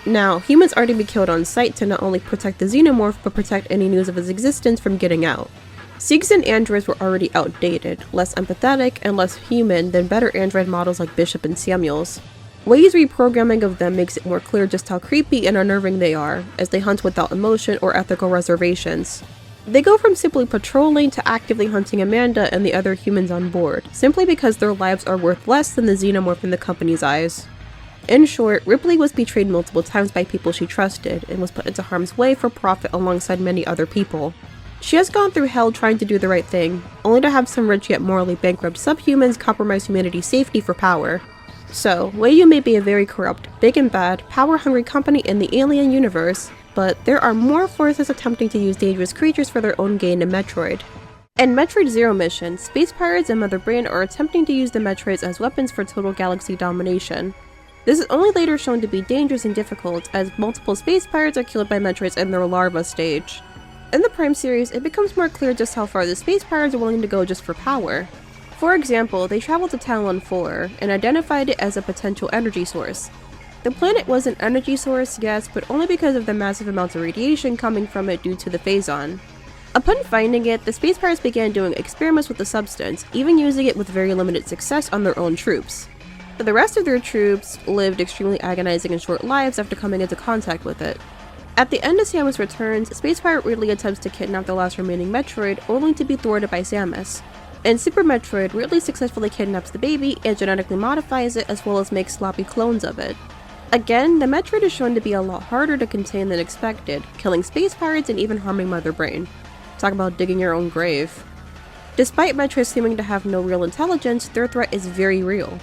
Now, humans are to be killed on sight to not only protect the xenomorph, but protect any news of its existence from getting out. Seegson androids were already outdated, less empathetic, and less human than better android models like Bishop and Samuels. Wei's reprogramming of them makes it more clear just how creepy and unnerving they are, as they hunt without emotion or ethical reservations. They go from simply patrolling to actively hunting Amanda and the other humans on board, simply because their lives are worth less than the xenomorph in the company's eyes. In short, Ripley was betrayed multiple times by people she trusted, and was put into harm's way for profit alongside many other people. She has gone through hell trying to do the right thing, only to have some rich yet morally bankrupt subhumans compromise humanity's safety for power. So, Wei may be a very corrupt, big and bad, power-hungry company in the Alien universe, but there are more forces attempting to use dangerous creatures for their own gain in Metroid. In Metroid Zero Mission, Space Pirates and Mother Brain are attempting to use the Metroids as weapons for total galaxy domination. This is only later shown to be dangerous and difficult, as multiple Space Pirates are killed by Metroids in their larva stage. In the Prime series, it becomes more clear just how far the Space Pirates are willing to go just for power. For example, they traveled to Talon 4 and identified it as a potential energy source. The planet was an energy source, yes, but only because of the massive amounts of radiation coming from it due to the phazon. Upon finding it, the Space Pirates began doing experiments with the substance, even using it with very limited success on their own troops. But the rest of their troops lived extremely agonizing and short lives after coming into contact with it. At the end of Samus Returns, Space Pirate Ridley attempts to kidnap the last remaining Metroid, only to be thwarted by Samus. In Super Metroid, Ridley successfully kidnaps the baby and genetically modifies it, as well as makes sloppy clones of it. Again, the Metroid is shown to be a lot harder to contain than expected, killing space pirates and even harming Mother Brain. Talk about digging your own grave. Despite Metroid seeming to have no real intelligence, their threat is very real.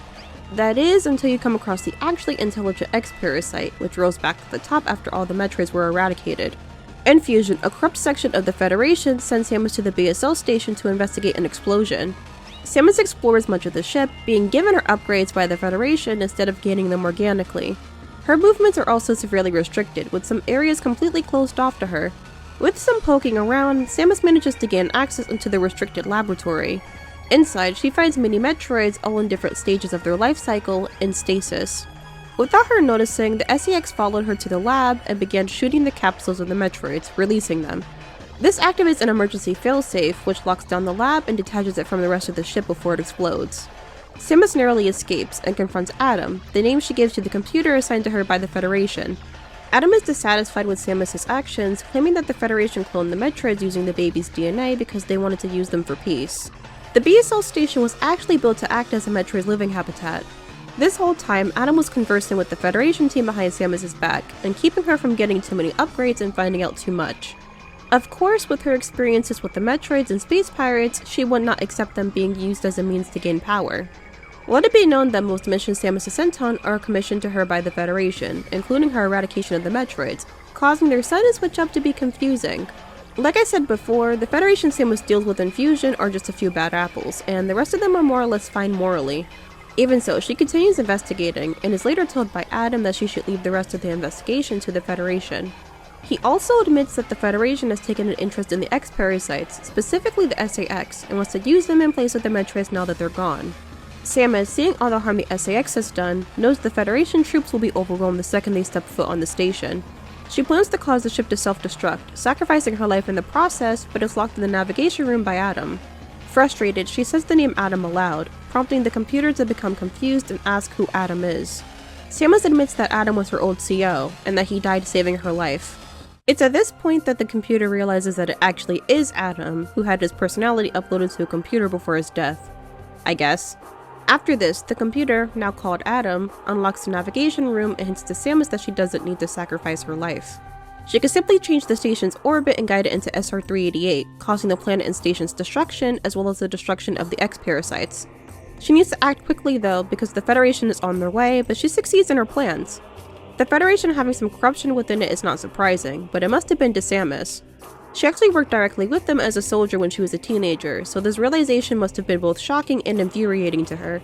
That is, until you come across the actually intelligent X-Parasite, which rose back to the top after all the Metroids were eradicated. In Fusion, a corrupt section of the Federation sends Samus to the BSL station to investigate an explosion. Samus explores much of the ship, being given her upgrades by the Federation instead of gaining them organically. Her movements are also severely restricted, with some areas completely closed off to her. With some poking around, Samus manages to gain access into the restricted laboratory. Inside, she finds mini Metroids all in different stages of their life cycle, in stasis. Without her noticing, the SAX followed her to the lab and began shooting the capsules of the Metroids, releasing them. This activates an emergency failsafe, which locks down the lab and detaches it from the rest of the ship before it explodes. Samus narrowly escapes and confronts Adam, the name she gives to the computer assigned to her by the Federation. Adam is dissatisfied with Samus' actions, claiming that the Federation cloned the Metroids using the baby's DNA because they wanted to use them for peace. The BSL station was actually built to act as a Metroid's living habitat. This whole time, Adam was conversing with the Federation team behind Samus' back, and keeping her from getting too many upgrades and finding out too much. Of course, with her experiences with the Metroids and Space Pirates, she would not accept them being used as a means to gain power. Let it be known that most missions Samus is sent on are commissioned to her by the Federation, including her eradication of the Metroids, causing their sudden switch up to be confusing. Like I said before, the Federation Samus deals with in Fusion are just a few bad apples, and the rest of them are more or less fine morally. Even so, she continues investigating, and is later told by Adam that she should leave the rest of the investigation to the Federation. He also admits that the Federation has taken an interest in the X-Parasites, specifically the SAX, and wants to use them in place of the Metroids now that they're gone. Samus, seeing all the harm the SAX has done, knows the Federation troops will be overwhelmed the second they step foot on the station. She plans to cause the ship to self-destruct, sacrificing her life in the process, but is locked in the navigation room by Adam. Frustrated, she says the name Adam aloud, prompting the computer to become confused and ask who Adam is. Samus admits that Adam was her old CO, and that he died saving her life. It's at this point that the computer realizes that it actually is Adam, who had his personality uploaded to a computer before his death. I guess. After this, the computer, now called Adam, unlocks the navigation room and hints to Samus that she doesn't need to sacrifice her life. She could simply change the station's orbit and guide it into SR-388, causing the planet and station's destruction, as well as the destruction of the X-Parasites. She needs to act quickly though, because the Federation is on their way, but she succeeds in her plans. The Federation having some corruption within it is not surprising, but it must have been to Samus. She actually worked directly with them as a soldier when she was a teenager, so this realization must have been both shocking and infuriating to her.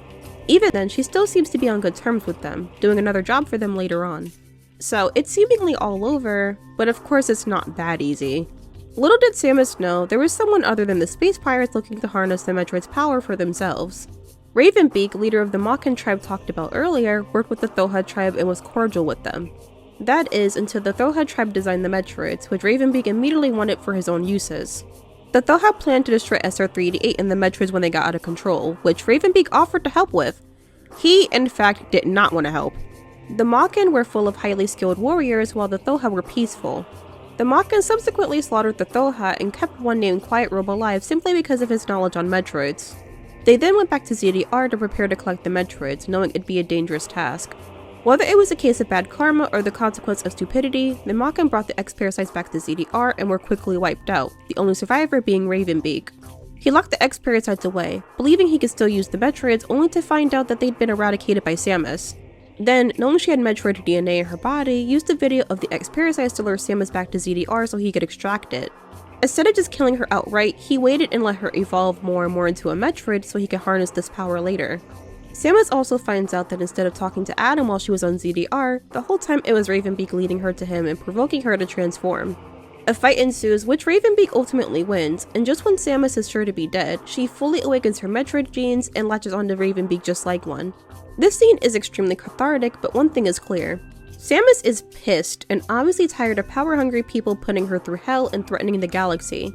Even then, she still seems to be on good terms with them, doing another job for them later on. So it's seemingly all over, but of course it's not that easy. Little did Samus know, there was someone other than the space pirates looking to harness the Metroid's power for themselves. Ravenbeak, leader of the Mochan tribe talked about earlier, worked with the Thowhead tribe and was cordial with them. That is, until the Thowhead tribe designed the Metroids, which Ravenbeak immediately wanted for his own uses. The Thowhead planned to destroy SR-388 and the Metroids when they got out of control, which Ravenbeak offered to help with. He, in fact, did not want to help. The Mochan were full of highly skilled warriors, while the Thowhead were peaceful. The Mochan subsequently slaughtered the Thowhead and kept one named Quiet Robe alive simply because of his knowledge on Metroids. They then went back to ZDR to prepare to collect the Metroids, knowing it'd be a dangerous task. Whether it was a case of bad karma or the consequence of stupidity, the Mochan brought the X-Parasites back to ZDR and were quickly wiped out, the only survivor being Ravenbeak. He locked the X-Parasites away, believing he could still use the Metroids, only to find out that they'd been eradicated by Samus. Then, knowing she had Metroid DNA in her body, used a video of the X-Parasites to lure Samus back to ZDR so he could extract it. Instead of just killing her outright, he waited and let her evolve more and more into a Metroid so he could harness this power later. Samus also finds out that instead of talking to Adam while she was on ZDR, the whole time it was Ravenbeak leading her to him and provoking her to transform. A fight ensues, which Ravenbeak ultimately wins, and just when Samus is sure to be dead, she fully awakens her Metroid genes and latches onto Ravenbeak just like one. This scene is extremely cathartic, but one thing is clear. Samus is pissed and obviously tired of power-hungry people putting her through hell and threatening the galaxy.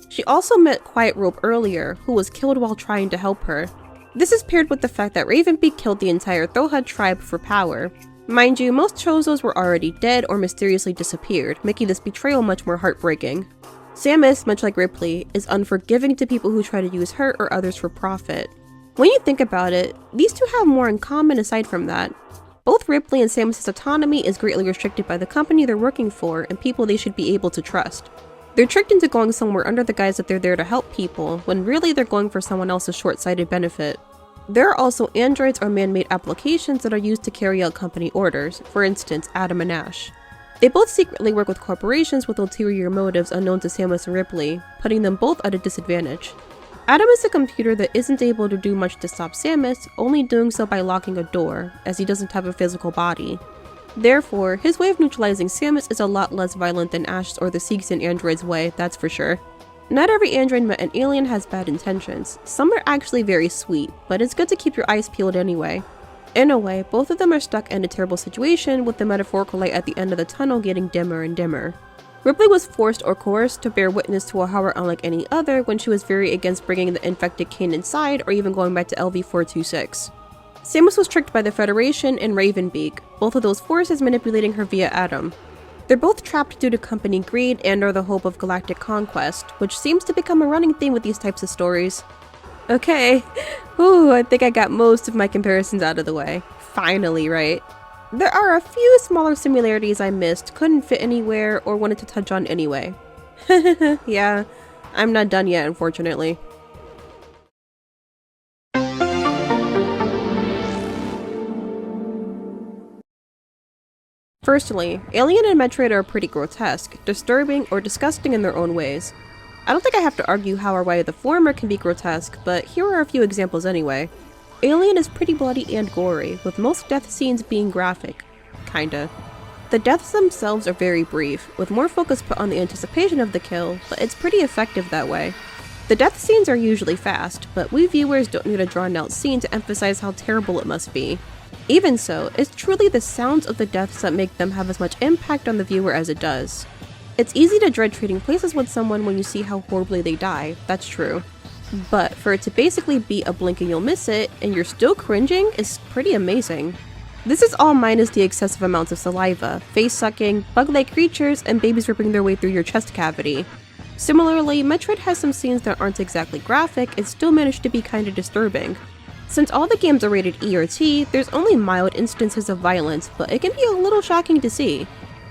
She also met Quiet Robe earlier, who was killed while trying to help her. This is paired with the fact that Ravenbeak killed the entire Thowhead tribe for power. Mind you, most Chozos were already dead or mysteriously disappeared, making this betrayal much more heartbreaking. Samus, much like Ripley, is unforgiving to people who try to use her or others for profit. When you think about it, these two have more in common aside from that. Both Ripley and Samus' autonomy is greatly restricted by the company they're working for and people they should be able to trust. They're tricked into going somewhere under the guise that they're there to help people, when really they're going for someone else's short-sighted benefit. There are also androids or man-made applications that are used to carry out company orders, for instance, Adam and Ash. They both secretly work with corporations with ulterior motives unknown to Samus and Ripley, putting them both at a disadvantage. Adam is a computer that isn't able to do much to stop Samus, only doing so by locking a door, as he doesn't have a physical body. Therefore, his way of neutralizing Samus is a lot less violent than Ash's or the Seegson android's way, that's for sure. Not every android met an alien has bad intentions. Some are actually very sweet, but it's good to keep your eyes peeled anyway. In a way, both of them are stuck in a terrible situation, with the metaphorical light at the end of the tunnel getting dimmer and dimmer. Ripley was forced or coerced to bear witness to a horror unlike any other when she was very against bringing the infected Kane inside or even going back to LV-426. Samus was tricked by the Federation and Ravenbeak, both of those forces manipulating her via Adam. They're both trapped due to company greed and or the hope of galactic conquest, which seems to become a running theme with these types of stories. Okay, whew, I think I got most of my comparisons out of the way. Finally, right? There are a few smaller similarities I missed, couldn't fit anywhere, or wanted to touch on anyway. Yeah, I'm not done yet, unfortunately. Firstly, Alien and Metroid are pretty grotesque, disturbing, or disgusting in their own ways. I don't think I have to argue how or why the former can be grotesque, but here are a few examples anyway. Alien is pretty bloody and gory, with most death scenes being graphic. Kinda. The deaths themselves are very brief, with more focus put on the anticipation of the kill, but it's pretty effective that way. The death scenes are usually fast, but we viewers don't need a drawn-out scene to emphasize how terrible it must be. Even so, it's truly the sounds of the deaths that make them have as much impact on the viewer as it does. It's easy to dread trading places with someone when you see how horribly they die, that's true. But for it to basically be a blink and you'll miss it, and you're still cringing, is pretty amazing. This is all minus the excessive amounts of saliva, face-sucking, bug-like creatures, and babies ripping their way through your chest cavity. Similarly, Metroid has some scenes that aren't exactly graphic and still manage to be kinda disturbing. Since all the games are rated E or T, there's only mild instances of violence, but it can be a little shocking to see.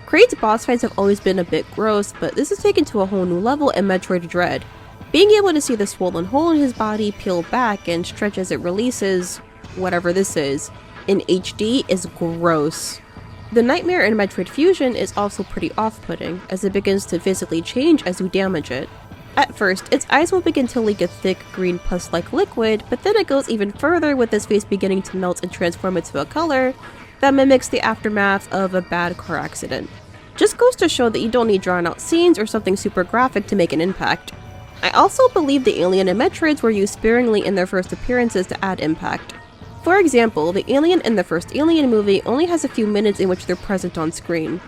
Kraid's boss fights have always been a bit gross, but this is taken to a whole new level in Metroid Dread. Being able to see the swollen hole in his body peel back and stretch as it releases whatever this is in HD is gross. The nightmare in Metroid Fusion is also pretty off-putting, as it begins to physically change as you damage it. At first, its eyes will begin to leak a thick, green pus-like liquid, but then it goes even further with its face beginning to melt and transform into a color that mimics the aftermath of a bad car accident. Just goes to show that you don't need drawn-out scenes or something super graphic to make an impact. I also believe the alien and Metroids were used sparingly in their first appearances to add impact. For example, the alien in the first Alien movie only has a few minutes in which they're present on screen.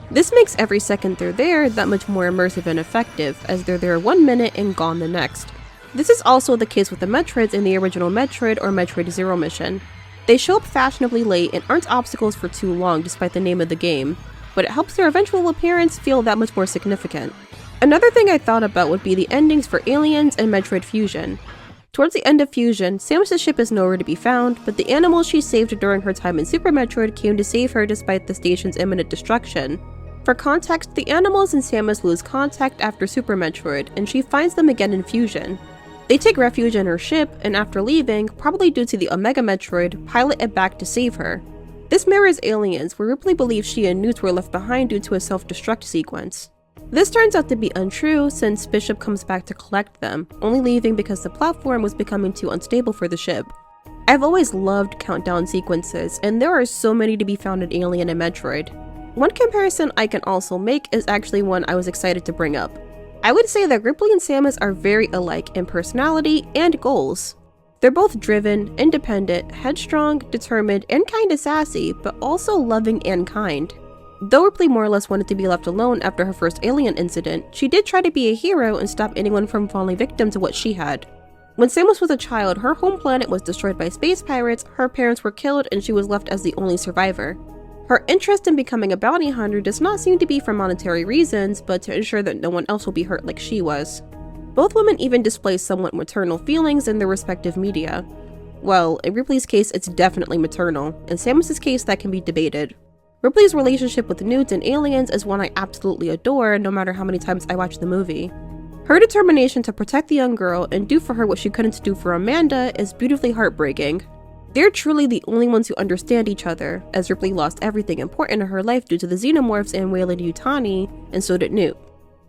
This makes every second they're there that much more immersive and effective, as they're there 1 minute and gone the next. This is also the case with the Metroids in the original Metroid or Metroid Zero mission. They show up fashionably late and aren't obstacles for too long despite the name of the game, but it helps their eventual appearance feel that much more significant. Another thing I thought about would be the endings for Aliens and Metroid Fusion. Towards the end of Fusion, Samus' ship is nowhere to be found, but the animals she saved during her time in Super Metroid came to save her despite the station's imminent destruction. For context, the animals and Samus lose contact after Super Metroid, and she finds them again in Fusion. They take refuge in her ship, and after leaving, probably due to the Omega Metroid, pilot it back to save her. This mirrors Aliens, where Ripley believes she and Newt were left behind due to a self-destruct sequence. This turns out to be untrue since Bishop comes back to collect them, only leaving because the platform was becoming too unstable for the ship. I've always loved countdown sequences, and there are so many to be found in Alien and Metroid. One comparison I can also make is actually one I was excited to bring up. I would say that Ripley and Samus are very alike in personality and goals. They're both driven, independent, headstrong, determined, and kinda sassy, but also loving and kind. Though Ripley more or less wanted to be left alone after her first alien incident, she did try to be a hero and stop anyone from falling victim to what she had. When Samus was a child, her home planet was destroyed by space pirates, her parents were killed, and she was left as the only survivor. Her interest in becoming a bounty hunter does not seem to be for monetary reasons, but to ensure that no one else will be hurt like she was. Both women even display somewhat maternal feelings in their respective media. Well, in Ripley's case it's definitely maternal, in Samus' case that can be debated. Ripley's relationship with Newt in Aliens is one I absolutely adore no matter how many times I watch the movie. Her determination to protect the young girl and do for her what she couldn't do for Amanda is beautifully heartbreaking. They're truly the only ones who understand each other, as Ripley lost everything important in her life due to the xenomorphs and Weyland-Yutani, and so did Newt.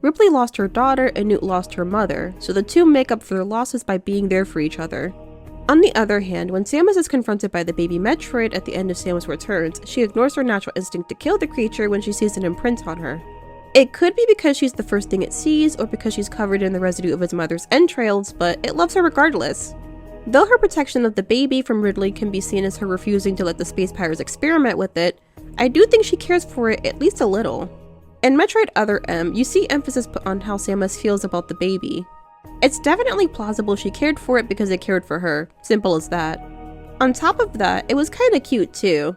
Ripley lost her daughter and Newt lost her mother, so the two make up for their losses by being there for each other. On the other hand, when Samus is confronted by the baby Metroid at the end of Samus Returns, she ignores her natural instinct to kill the creature when she sees an imprint on her. It could be because she's the first thing it sees, or because she's covered in the residue of its mother's entrails, but it loves her regardless. Though her protection of the baby from Ridley can be seen as her refusing to let the space pirates experiment with it, I do think she cares for it at least a little. In Metroid Other M, you see emphasis put on how Samus feels about the baby. It's definitely plausible she cared for it because it cared for her, simple as that. On top of that, it was kinda cute too.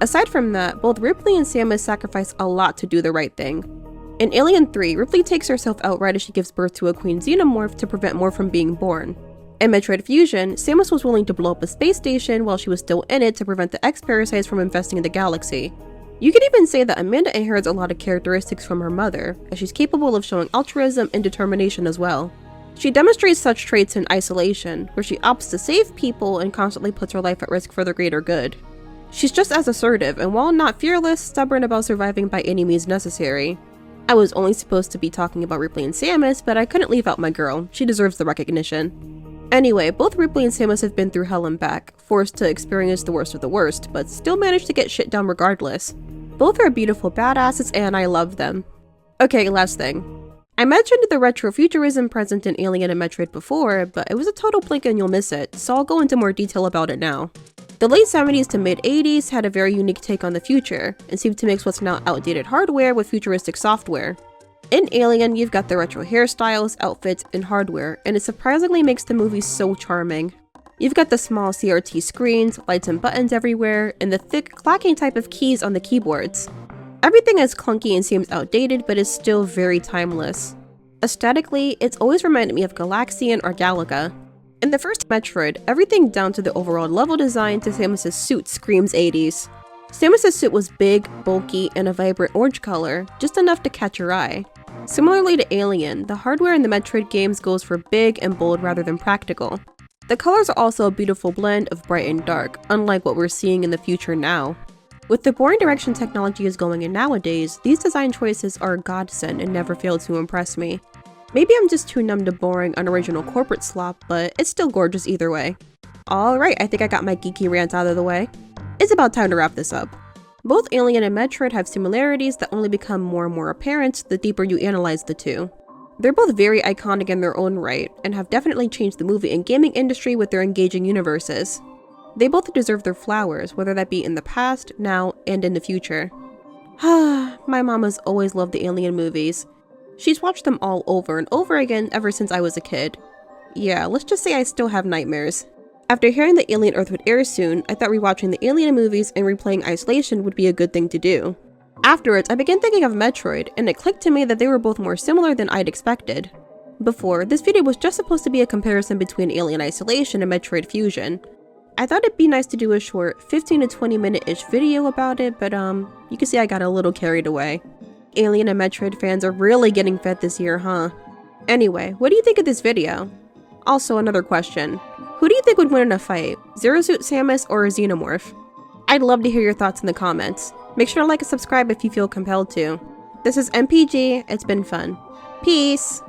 Aside from that, both Ripley and Samus sacrifice a lot to do the right thing. In Alien 3, Ripley takes herself out right as she gives birth to a queen xenomorph to prevent more from being born. In Metroid Fusion, Samus was willing to blow up a space station while she was still in it to prevent the X-Parasites from infesting the galaxy. You could even say that Amanda inherits a lot of characteristics from her mother, as she's capable of showing altruism and determination as well. She demonstrates such traits in Isolation, where she opts to save people and constantly puts her life at risk for the greater good. She's just as assertive, and while not fearless, stubborn about surviving by any means necessary. I was only supposed to be talking about Ripley and Samus, but I couldn't leave out my girl. She deserves the recognition. Anyway, both Ripley and Samus have been through hell and back, forced to experience the worst of the worst, but still managed to get shit done regardless. Both are beautiful badasses and I love them. Okay, last thing. I mentioned the retrofuturism present in Alien and Metroid before, but it was a total blink and you'll miss it, so I'll go into more detail about it now. The late 70s to mid 80s had a very unique take on the future, and seemed to mix what's now outdated hardware with futuristic software. In Alien, you've got the retro hairstyles, outfits, and hardware, and it surprisingly makes the movie so charming. You've got the small CRT screens, lights and buttons everywhere, and the thick, clacking type of keys on the keyboards. Everything is clunky and seems outdated, but is still very timeless. Aesthetically, it's always reminded me of Galaxian or Galaga. In the first Metroid, everything down to the overall level design to Samus' suit screams 80s. Samus' suit was big, bulky, and a vibrant orange color, just enough to catch your eye. Similarly to Alien, the hardware in the Metroid games goes for big and bold rather than practical. The colors are also a beautiful blend of bright and dark, unlike what we're seeing in the future now. With the boring direction technology is going in nowadays, these design choices are a godsend and never fail to impress me. Maybe I'm just too numb to boring, unoriginal corporate slop, but it's still gorgeous either way. Alright, I think I got my geeky rant out of the way. It's about time to wrap this up. Both Alien and Metroid have similarities that only become more and more apparent the deeper you analyze the two. They're both very iconic in their own right, and have definitely changed the movie and gaming industry with their engaging universes. They both deserve their flowers, whether that be in the past, now, and in the future. My mama's always loved the Alien movies. She's watched them all over and over again ever since I was a kid. Yeah, let's just say I still have nightmares. After hearing that Alien Earth would air soon, I thought rewatching the Alien movies and replaying Isolation would be a good thing to do. Afterwards, I began thinking of Metroid, and it clicked to me that they were both more similar than I'd expected. Before, this video was just supposed to be a comparison between Alien Isolation and Metroid Fusion. I thought it'd be nice to do a short 15 to 20 minute-ish video about it, but you can see I got a little carried away. Alien and Metroid fans are really getting fed this year, huh? Anyway, what do you think of this video? Also, another question. Who do you think would win in a fight? Zero Suit Samus or a Xenomorph? I'd love to hear your thoughts in the comments. Make sure to like and subscribe if you feel compelled to. This is MPG, it's been fun. Peace!